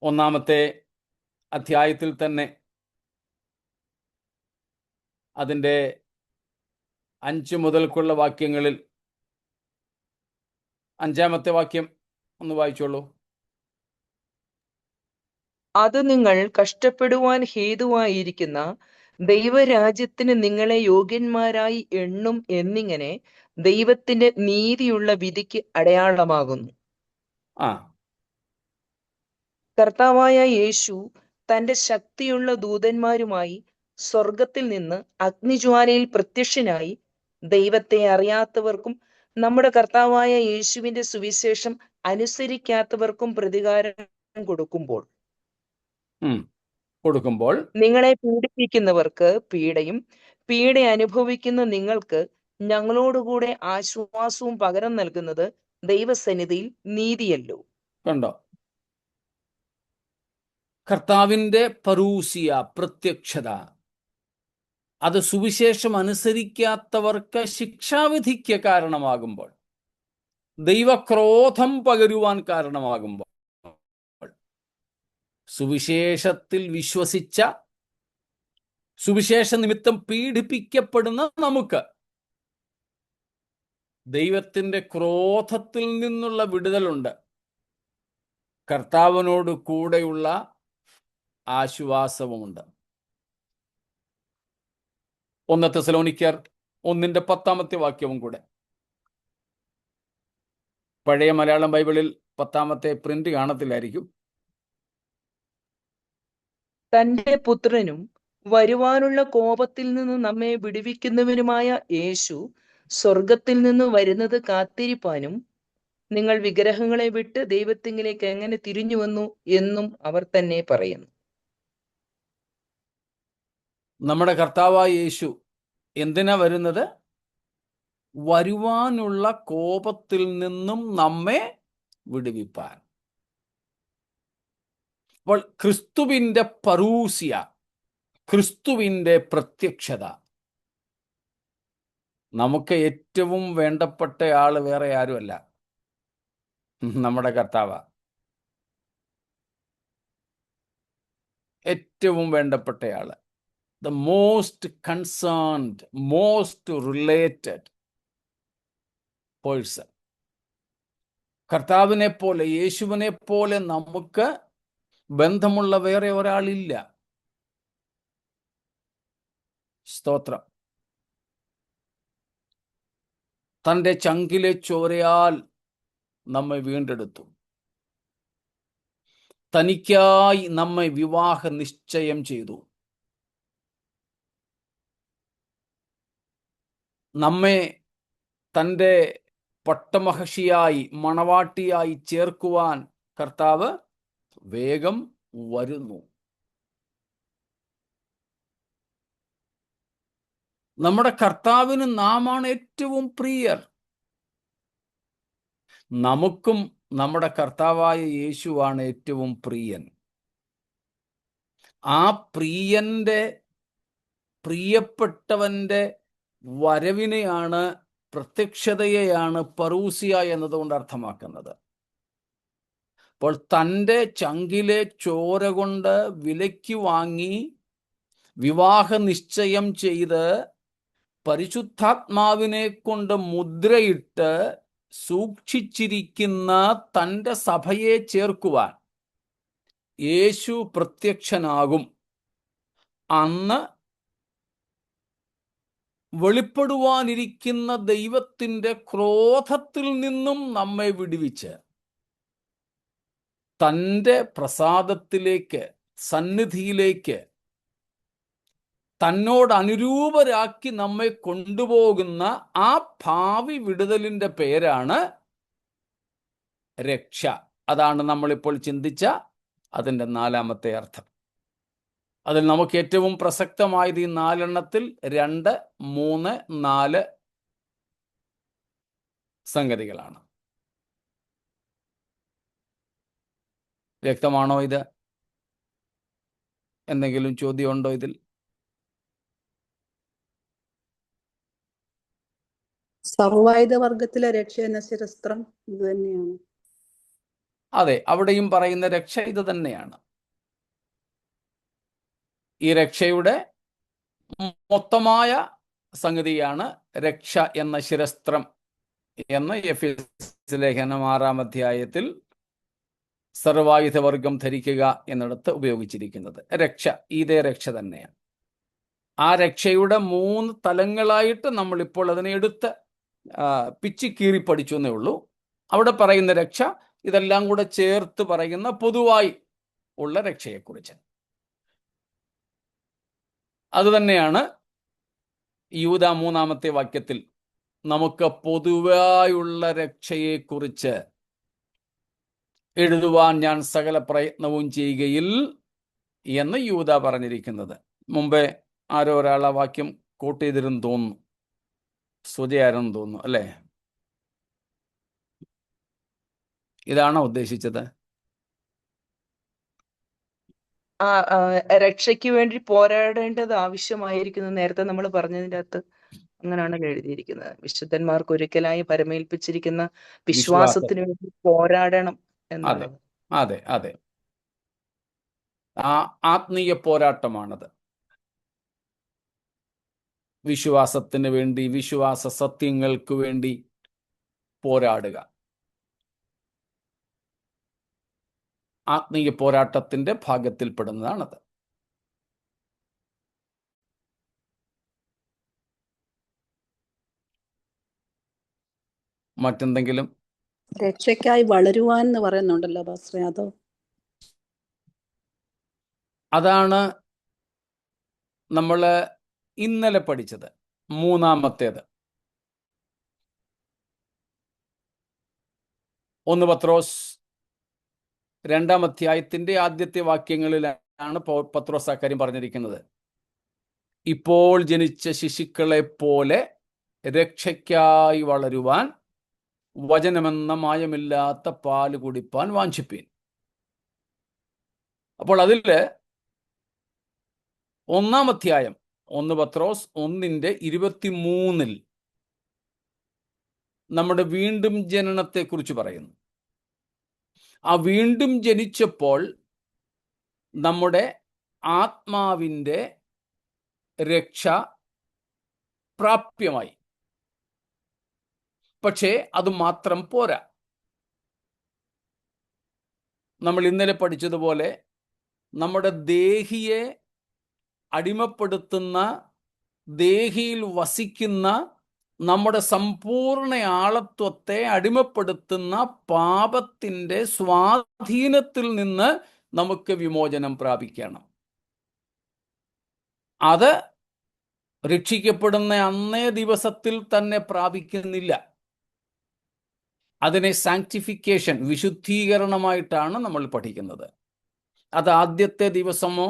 1-ാമത്തെ അധ്യായത്തിൽ തന്നെ അതിൻ്റെ 5 മുതൽക്കുള്ള വാക്യങ്ങളിൽ 5-ാമത്തെ വാക്യം ഒന്ന് വായിച്ചോളൂ. അത് നിങ്ങൾ കഷ്ടപ്പെടുവാൻ ഹേതുവായിരിക്കുന്ന ദൈവരാജ്യത്തിന് നിങ്ങളെ യോഗ്യന്മാരായി എണ്ണും എന്നിങ്ങനെ ദൈവത്തിന്റെ നീതിയുള്ള വിധിക്ക് അടയാളമാകുന്നു. ആ കർത്താവായ യേശു തന്റെ ശക്തിയുള്ള ദൂതന്മാരുമായി സ്വർഗത്തിൽ നിന്ന് അഗ്നിജ്വാലയിൽ പ്രത്യക്ഷനായി ദൈവത്തെ അറിയാത്തവർക്കും നമ്മുടെ കർത്താവായ യേശുവിന്റെ സുവിശേഷം അനുസരിക്കാത്തവർക്കും പ്രതികാരം കൊടുക്കുമ്പോൾ നിങ്ങളെ പീഡിപ്പിക്കുന്നവർക്ക് പീഡയും പീഡ അനുഭവിക്കുന്ന നിങ്ങൾക്ക് ഞങ്ങളോടുകൂടെ ആശ്വാസവും പകരം നൽകുന്നത് ദൈവസന്നിധിയിൽ നീതിയല്ലോ. കണ്ടോ, കർത്താവിന്റെ പരൂസിയ പ്രത്യക്ഷത അത് സുവിശേഷം അനുസരിക്കാത്തവർക്ക് ശിക്ഷാവിധിക്ക് കാരണമാകുമ്പോൾ, ദൈവക്രോധം പകരുവാൻ കാരണമാകുമ്പോൾ, സുവിശേഷത്തിൽ വിശ്വസിച്ച സുവിശേഷ നിമിത്തം പീഡിപ്പിക്കപ്പെടുന്ന നമുക്ക് ദൈവത്തിന്റെ ക്രോധത്തിൽ നിന്നുള്ള വിടുതലുണ്ട്. കർത്താവിനോട് കൂടെയുള്ള ആശ്വാസവുമുണ്ട്. 1 തെസ്സലോനിക്കർ 1:10 വാക്യവും കൂടെ. പഴയ മലയാളം ബൈബിളിൽ 10 പ്രിന്റ് കാണത്തില്ലായിരിക്കും. തന്റെ പുത്രനും വരുവാനുള്ള കോപത്തിൽ നിന്ന് നമ്മെ വിടുവിക്കുന്നവനുമായ യേശു സ്വർഗത്തിൽ നിന്ന് വരുന്നത് കാത്തിരിപ്പാനും നിങ്ങൾ വിഗ്രഹങ്ങളെ വിട്ട് ദൈവത്തിങ്കിലേക്ക് എങ്ങനെ തിരിഞ്ഞു വന്നു എന്നും അവർ തന്നെ പറയുന്നു. നമ്മുടെ കർത്താവായ യേശു എന്തിനാ വരുന്നത്? വരുവാനുള്ള കോപത്തിൽ നിന്നും നമ്മെ വിടുവിപ്പാൻ. അപ്പോൾ ക്രിസ്തുവിന്റെ പരൂസിയ, ക്രിസ്തുവിന്റെ പ്രത്യക്ഷത, നമുക്ക് ഏറ്റവും വേണ്ടപ്പെട്ട ആള് വേറെ ആരുമല്ല, നമ്മുടെ കർത്താവ്. ഏറ്റവും വേണ്ടപ്പെട്ടയാള്, the most concerned, most related person. കർത്താവിനെ പോലെ, യേശുവിനെ പോലെ നമുക്ക് ബന്ധമുള്ള വേറെ ഒരാളില്ല. സ്തോത്രം. തൻ്റെ ചങ്കിലെ ചോരയാൽ നമ്മെ വീണ്ടെടുത്തു. തനിക്കായി നമ്മെ വിവാഹ നിശ്ചയം ചെയ്തു. നമ്മെ തൻ്റെ പട്ടമഹർഷിയായി, മണവാട്ടിയായി ചേർക്കുവാൻ കർത്താവ് വേഗം വരുന്നു. നമ്മുടെ കർത്താവിന് നാമാണ് ഏറ്റവും പ്രിയർ. നമുക്കും നമ്മുടെ കർത്താവായ യേശുവാണ് ഏറ്റവും പ്രിയൻ. ആ പ്രിയപ്പെട്ടവന്റെ വരവിനെയാണ്, പ്രത്യക്ഷതയെയാണ് പരൂസിയ എന്നതുകൊണ്ട് അർത്ഥമാക്കുന്നത്. അപ്പോൾ തൻ്റെ ചങ്കിലെ ചോര കൊണ്ട് വിലയ്ക്ക് വാങ്ങി വിവാഹ നിശ്ചയം ചെയ്ത് പരിശുദ്ധാത്മാവിനെ കൊണ്ട് മുദ്രയിട്ട് സൂക്ഷിച്ചിരിക്കുന്ന തൻ്റെ സഭയെ ചേർക്കുവാൻ യേശു പ്രത്യക്ഷനാകും. അന്ന് വെളിപ്പെടുവാനിരിക്കുന്ന ദൈവത്തിൻ്റെ ക്രോധത്തിൽ നിന്നും നമ്മെ വിടുവിച്ച് തൻ്റെ പ്രസാദത്തിലേക്ക്, സന്നിധിയിലേക്ക്, തന്നോട് അനുരൂപരാക്കി നമ്മെ കൊണ്ടുപോകുന്ന ആ ഭാവി വിടുതലിൻ്റെ പേരാണ് രക്ഷ. അതാണ് നമ്മളിപ്പോൾ ചിന്തിച്ച അതിൻ്റെ 4ാമത്തെ അർത്ഥം. അതിൽ നമുക്ക് ഏറ്റവും പ്രസക്തമായത് ഈ 4 2, 3, 4 സംഗതികളാണ്. വ്യക്തമാണോ ഇത്? എന്തെങ്കിലും ചോദ്യമുണ്ടോ ഇതിൽ? സർവായുധ വർഗത്തിലെ രക്ഷ എന്ന ശിരസ്ത്രം ഇത് തന്നെയാണ്. അതെ, അവിടെയും പറയുന്ന രക്ഷ ഇത് തന്നെയാണ്. ഈ രക്ഷയുടെ മൊത്തമായ സംഗതിയാണ് രക്ഷ എന്ന ശിരസ്ത്രം എന്ന് എഫേസ്യ ലേഖനം 6-ാം അധ്യായത്തിൽ സർവായുധവർഗം ധരിക്കുക എന്നിടത്ത് ഉപയോഗിച്ചിരിക്കുന്നത്. രക്ഷ, ഇതേ രക്ഷ തന്നെയാണ്. ആ രക്ഷയുടെ 3 തലങ്ങളായിട്ട് നമ്മളിപ്പോൾ അതിനെ എടുത്ത് പിച്ചിക്കീറി പഠിച്ചു എന്നേ ഉള്ളൂ. അവിടെ പറയുന്ന രക്ഷ ഇതെല്ലാം കൂടെ ചേർത്ത് പറയുന്ന പൊതുവായി ഉള്ള രക്ഷയെക്കുറിച്ച്. അതുതന്നെയാണ് യൂദ 3-ാമത്തെ വാക്യത്തിൽ നമുക്ക് പൊതുവായുള്ള രക്ഷയെക്കുറിച്ച് എഴുതുവാൻ ഞാൻ സകല പ്രയത്നവും ചെയ്യുകയിൽ എന്ന് യൂദ പറഞ്ഞിരിക്കുന്നത്. മുമ്പേ ആരോ ഒരാൾ ആ വാക്യം കോട്ട് ചെയ്തിരുന്നു തോന്നുന്നു, സുജയാരെന്ന് തോന്നുന്നു അല്ലേ? ഇതാണോ ഉദ്ദേശിച്ചത്? രക്ഷയ്ക്ക് വേണ്ടി പോരാടേണ്ടത് ആവശ്യമായിരിക്കുന്നു. നേരത്തെ നമ്മൾ പറഞ്ഞതിൻ്റെ അകത്ത് അങ്ങനെയാണല്ലോ എഴുതിയിരിക്കുന്നത്. വിശുദ്ധന്മാർക്ക് ഒരിക്കലായി പരമേൽപ്പിച്ചിരിക്കുന്ന വിശ്വാസത്തിന് വേണ്ടി പോരാടണം എന്നുള്ളത്. അതെ അതെ, ആ ആത്മീയ പോരാട്ടമാണത്. വിശ്വാസത്തിന് വേണ്ടി, വിശ്വാസ സത്യങ്ങൾക്ക് വേണ്ടി പോരാടുക. ആത്മീയ പോരാട്ടത്തിന്റെ ഭാഗത്തിൽപ്പെടുന്നതാണത്. മറ്റെന്തെങ്കിലും? രക്ഷയ്ക്കായി വളരുവാൻ എന്ന് പറയുന്നുണ്ടല്ലോ പാസ്റ്ററെ, അതോ? അതാണ് നമ്മൾ ഇന്നലെ പഠിച്ചത്, 3-ാമത്തേത്. 1 പത്രോസ് 2-ാം അധ്യായത്തിന്റെ ആദ്യത്തെ വാക്യങ്ങളിലാണ് പത്രോസ് ആ കാര്യം പറഞ്ഞിരിക്കുന്നത്. ഇപ്പോൾ ജനിച്ച ശിശുക്കളെ പോലെ രക്ഷയ്ക്കായി വളരുവാൻ വചനമെന്ന മായമില്ലാത്ത പാല് കുടിപ്പാൻ വാഞ്ചിപ്പീൻ. അപ്പോൾ അതില് 1-ാം അധ്യായം 1 പത്രോസ് 1:23 നമ്മുടെ വീണ്ടും ജനനത്തെ കുറിച്ച് പറയുന്നു. ആ വീണ്ടും ജനിച്ചപ്പോൾ നമ്മുടെ ആത്മാവിൻ്റെ രക്ഷ പ്രാപ്യമായി. പക്ഷേ അത് മാത്രം പോരാ. നമ്മൾ ഇന്നലെ പഠിച്ചതുപോലെ നമ്മുടെ ദേഹിയെ അടിമപ്പെടുത്തുന്ന, ദേഹിയിൽ വസിക്കുന്ന, നമ്മുടെ സമ്പൂർണ്ണ ആളത്വത്തെ അടിമപ്പെടുത്തുന്ന പാപത്തിൻ്റെ സ്വാധീനത്തിൽ നിന്ന് നമുക്ക് വിമോചനം പ്രാപിക്കണം. അത് രക്ഷിക്കപ്പെടുന്ന അന്നേ ദിവസത്തിൽ തന്നെ പ്രാപിക്കുന്നില്ല. അതിനെ സാങ്ക്ടിഫിക്കേഷൻ, വിശുദ്ധീകരണമായിട്ടാണ് നമ്മൾ പഠിക്കുന്നത്. അത് ആദ്യത്തെ ദിവസമോ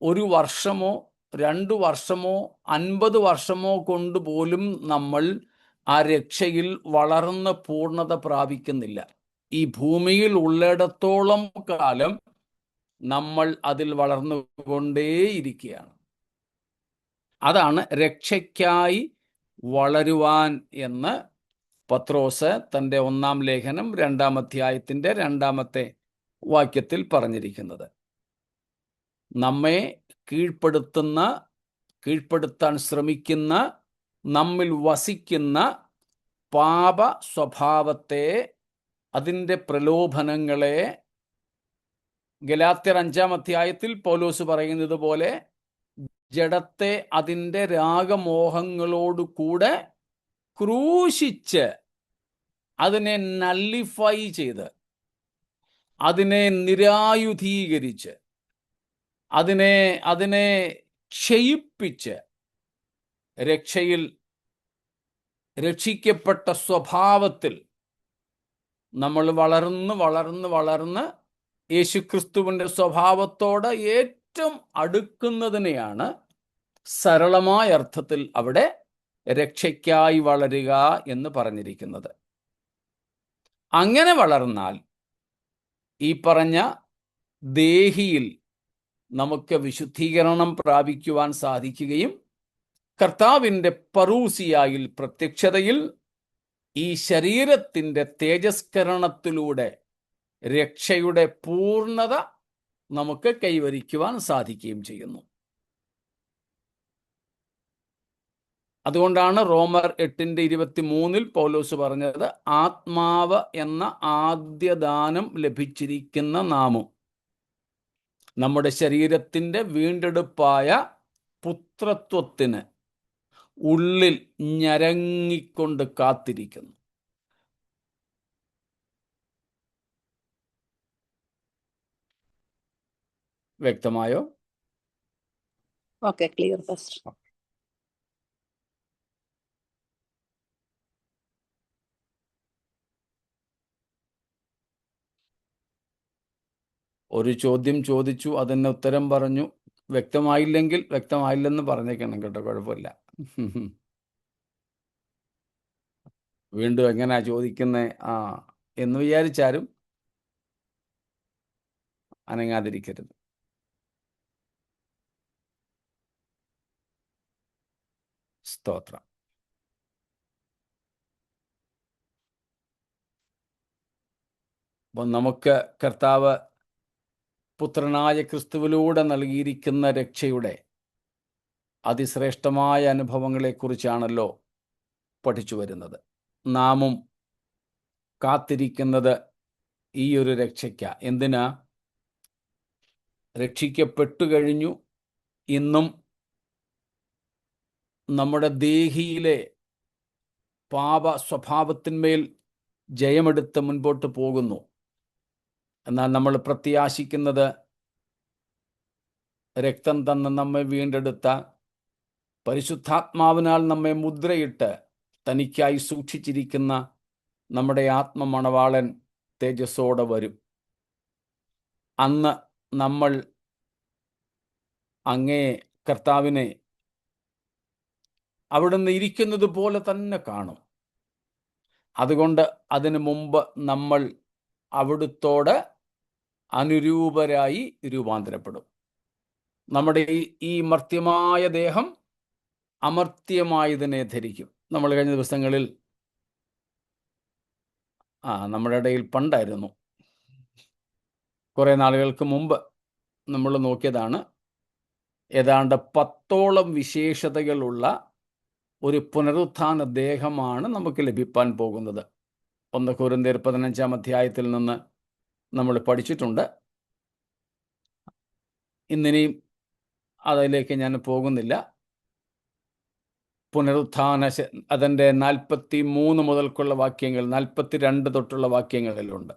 1 വർഷമോ 2 വർഷമോ 50 വർഷമോ കൊണ്ട് പോലും നമ്മൾ ആ രക്ഷയിൽ വളർന്ന് പൂർണ്ണത പ്രാപിക്കുന്നില്ല. ഈ ഭൂമിയിൽ ഉള്ളിടത്തോളം കാലം നമ്മൾ അതിൽ വളർന്നുകൊണ്ടേയിരിക്കുകയാണ്. അതാണ് രക്ഷയ്ക്കായി വളരുവാൻ എന്ന് പത്രോസ് തൻ്റെ 1-ാം ലേഖനം 2-ാം അധ്യായത്തിൻ്റെ 2-ാമത്തെ വാക്യത്തിൽ പറഞ്ഞിരിക്കുന്നത്. നമ്മെ കീഴ്പ്പെടുത്താൻ ശ്രമിക്കുന്ന, നമ്മിൽ വസിക്കുന്ന പാപ സ്വഭാവത്തെ, അതിൻ്റെ പ്രലോഭനങ്ങളെ ഗലാത്യർ 5-ാം അധ്യായത്തിൽ പൗലോസ് പറയുന്നത് പോലെ ജഡത്തെ അതിൻ്റെ രാഗമോഹങ്ങളോട് കൂടെ ക്രൂശിച്ച് അതിനെ നള്ളിഫൈ ചെയ്ത്, അതിനെ നിരായുധീകരിച്ച്, അതിനെ ക്ഷയിപ്പിച്ച് രക്ഷിക്കപ്പെട്ട സ്വഭാവത്തിൽ നമ്മൾ വളർന്ന് യേശുക്രിസ്തുവിൻ്റെ സ്വഭാവത്തോട് ഏറ്റവും അടുക്കുന്നതിനെയാണ് സരളമായ അർത്ഥത്തിൽ അവിടെ രക്ഷയ്ക്കായി വളരുക എന്ന് പറഞ്ഞിരിക്കുന്നത്. അങ്ങനെ വളർന്നാൽ ഈ പറഞ്ഞ ദേഹിയിൽ നമുക്ക് വിശുദ്ധീകരണം പ്രാപിക്കുവാൻ സാധിക്കുകയും കർത്താവിൻ്റെ പറൂസിയായിൽ, പ്രത്യക്ഷതയിൽ, ഈ ശരീരത്തിൻ്റെ തേജസ്കരണത്തിലൂടെ രക്ഷയുടെ പൂർണ്ണത നമുക്ക് കൈവരിക്കുവാൻ സാധിക്കുകയും ചെയ്യുന്നു. അതുകൊണ്ടാണ് റോമർ 8:23 പൗലോസ് പറഞ്ഞത്, ആത്മാവ് എന്ന ആദ്യ ദാനം ലഭിച്ചിരിക്കുന്ന നാമും നമ്മുടെ ശരീരത്തിൻ്റെ വീണ്ടെടുപ്പായ പുത്രത്വത്തിന് ഉള്ളിൽ ഞരങ്ങിക്കൊണ്ട് കാത്തിരിക്കുന്നു. വ്യക്തമായോ? Okay, clear pastor. ഒരു ചോദ്യം ചോദിച്ചു, അതിന് ഉത്തരം പറഞ്ഞു. വ്യക്തമായില്ലെങ്കിൽ വ്യക്തമായില്ലെന്ന് പറഞ്ഞേക്കണം കേട്ടോ, കുഴപ്പമില്ല. വീണ്ടും എങ്ങനെയാ ചോദിക്കുന്നത് എന്ന് വിചാരിച്ചാലും അനങ്ങാതിരിക്കരുത്. സ്തോത്രം. അപ്പം നമുക്ക് കർത്താവ് പുത്രനായ ക്രിസ്തുവിലൂടെ നൽകിയിരിക്കുന്ന രക്ഷയുടെ അതിശ്രേഷ്ഠമായ അനുഭവങ്ങളെക്കുറിച്ചാണല്ലോ പഠിച്ചു വരുന്നത്. നാമും കാത്തിരിക്കുന്നത് ഈ ഒരു രക്ഷയ്ക്ക. എന്തിനാ? രക്ഷിക്കപ്പെട്ടു കഴിഞ്ഞു. ഇന്നും നമ്മുടെ ദേഹിയിലെ പാപ സ്വഭാവത്തിന്മേൽ ജയമെടുത്ത് മുൻപോട്ട് പോകുന്നു. എന്നാൽ നമ്മൾ പ്രത്യാശിക്കുന്നത് രക്തം തന്ന് നമ്മെ വീണ്ടെടുത്ത, പരിശുദ്ധാത്മാവിനാൽ നമ്മെ മുദ്രയിട്ട് തനിക്കായി സൂക്ഷിച്ചിരിക്കുന്ന നമ്മുടെ ആത്മമണവാളൻ തേജസ്സോടെ വരും. അന്ന് നമ്മൾ അങ്ങേ കർത്താവിനെ അവിടുന്ന് ഇരിക്കുന്നത് പോലെ തന്നെ കാണും. അതുകൊണ്ട് അതിനു മുമ്പ് നമ്മൾ അവിടുത്തോട് അനുരൂപരായി രൂപാന്തരപ്പെടും. നമ്മുടെ ഈ മർത്യമായ ദേഹം അമർത്യമായതിനെ ധരിക്കും. നമ്മൾ കഴിഞ്ഞ ദിവസങ്ങളിൽ നമ്മുടെ ഇടയിൽ പണ്ടായിരുന്നു, കുറേ നാളുകൾക്ക് മുമ്പ് നമ്മൾ നോക്കിയതാണ്. ഏതാണ്ട് 10ഓളം വിശേഷതകളുള്ള ഒരു പുനരുത്ഥാന ദേഹമാണ് നമുക്ക് ലഭിക്കാൻ പോകുന്നത്. 1 കൊരിന്ത്യർ 15-ാം അധ്യായത്തിൽ നിന്ന് നമ്മൾ പഠിച്ചിട്ടുണ്ട്. ഇന്നിനിയും അതിലേക്ക് ഞാൻ പോകുന്നില്ല. പുനരുത്ഥാന അതിൻ്റെ 43 മുതൽക്കുള്ള വാക്യങ്ങൾ, 42 തൊട്ടുള്ള വാക്യങ്ങളിലുണ്ട്.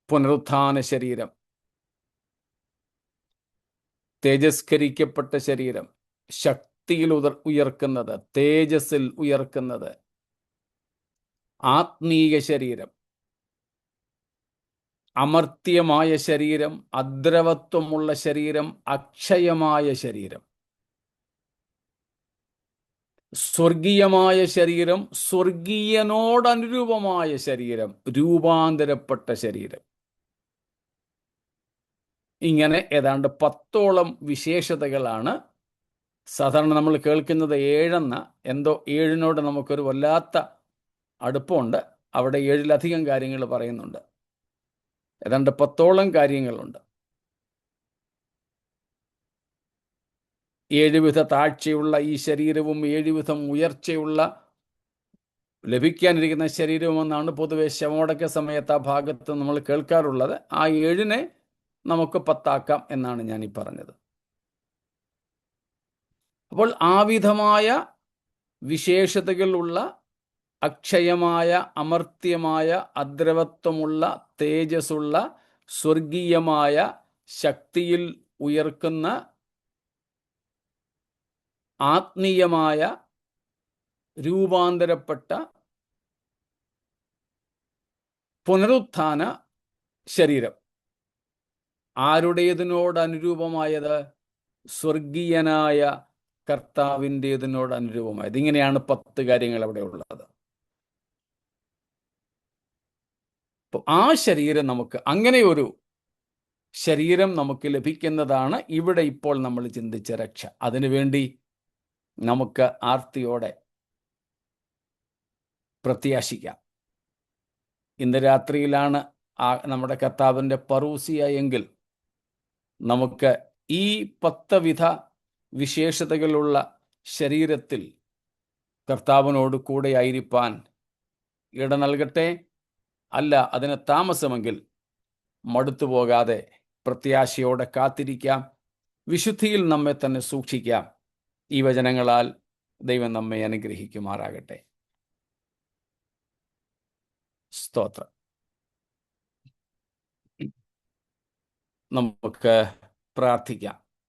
പുനരുത്ഥാന ശരീരം, തേജസ്കരിക്കപ്പെട്ട ശരീരം, ശക്തിയിൽ ഉയർക്കുന്നത്, തേജസ്സിൽ ഉയർക്കുന്നത്, ആത്മീയ ശരീരം, അമർത്യമായ ശരീരം, അദ്രവത്വമുള്ള ശരീരം, അക്ഷയമായ ശരീരം, സ്വർഗീയമായ ശരീരം, സ്വർഗീയനോടനുരൂപമായ ശരീരം, രൂപാന്തരപ്പെട്ട ശരീരം. ഇങ്ങനെ ഏതാണ്ട് 10ഓളം വിശേഷതകളാണ്. സാധാരണ നമ്മൾ കേൾക്കുന്നത് 7 എന്തോ 7നോട് നമുക്കൊരു വല്ലാത്ത അടുപ്പമുണ്ട്. അവിടെ 7ലധികം കാര്യങ്ങൾ പറയുന്നുണ്ട്. ഏതാണ്ട് 10ഓളം കാര്യങ്ങളുണ്ട്. 7 വിധ താഴ്ചയുള്ള ഈ ശരീരവും 7 വിധം ഉയർച്ചയുള്ള ലഭിക്കാനിരിക്കുന്ന ശരീരവുമെന്നാണ് പൊതുവെ ശവമടക്ക സമയത്ത് ആ ഭാഗത്ത് നമ്മൾ കേൾക്കാറുള്ളത്. ആ 7നെ നമുക്ക് 10 എന്നാണ് ഞാനീ പറഞ്ഞത്. അപ്പോൾ ആ വിധമായ വിശേഷതകളുള്ള, അക്ഷയമായ, അമർത്യമായ, അദ്രവത്വമുള്ള, തേജസ്സുള്ള, സ്വർഗീയമായ, ശക്തിയിൽ ഉയർക്കുന്ന, ആത്മീയമായ, രൂപാന്തരപ്പെട്ട പുനരുത്ഥാന ശരീരം. ആരുടേതിനോട് അനുരൂപമായത്? സ്വർഗീയനായ കർത്താവിൻ്റേതിനോട് അനുരൂപമായത്. ഇങ്ങനെയാണ് 10 കാര്യങ്ങൾ അവിടെ ഉള്ളത്. അപ്പോൾ ആ ശരീരം നമുക്ക്, അങ്ങനെ ഒരു ശരീരം നമുക്ക് ലഭിക്കുന്നതാണ് ഇവിടെ ഇപ്പോൾ നമ്മൾ ചിന്തിച്ച രക്ഷ. അതിനുവേണ്ടി നമുക്ക് ആർത്തിയോടെ പ്രത്യാശിക്കാം. ഇന്ന് രാത്രിയിലാണ് നമ്മുടെ കർത്താവിൻ്റെ പറൂസിയ എങ്കിൽ നമുക്ക് ഈ 10 വിധ വിശേഷതകളുള്ള ശരീരത്തിൽ കർത്താവിനോട് കൂടെ ആയിരിക്കാൻ ഇട നൽകട്ടെ. അല്ല, അതിന് താമസമെങ്കിൽ മടുത്തു പോകാതെ പ്രത്യാശയോടെ കാത്തിരിക്കാം. വിശുദ്ധിയിൽ നമ്മെ തന്നെ സൂക്ഷിക്കാം. ഈ വചനങ്ങളാൽ ദൈവം നമ്മെ അനുഗ്രഹിക്കുമാറാകട്ടെ. സ്തോത്രം. നമുക്ക് പ്രാർത്ഥിക്കാം.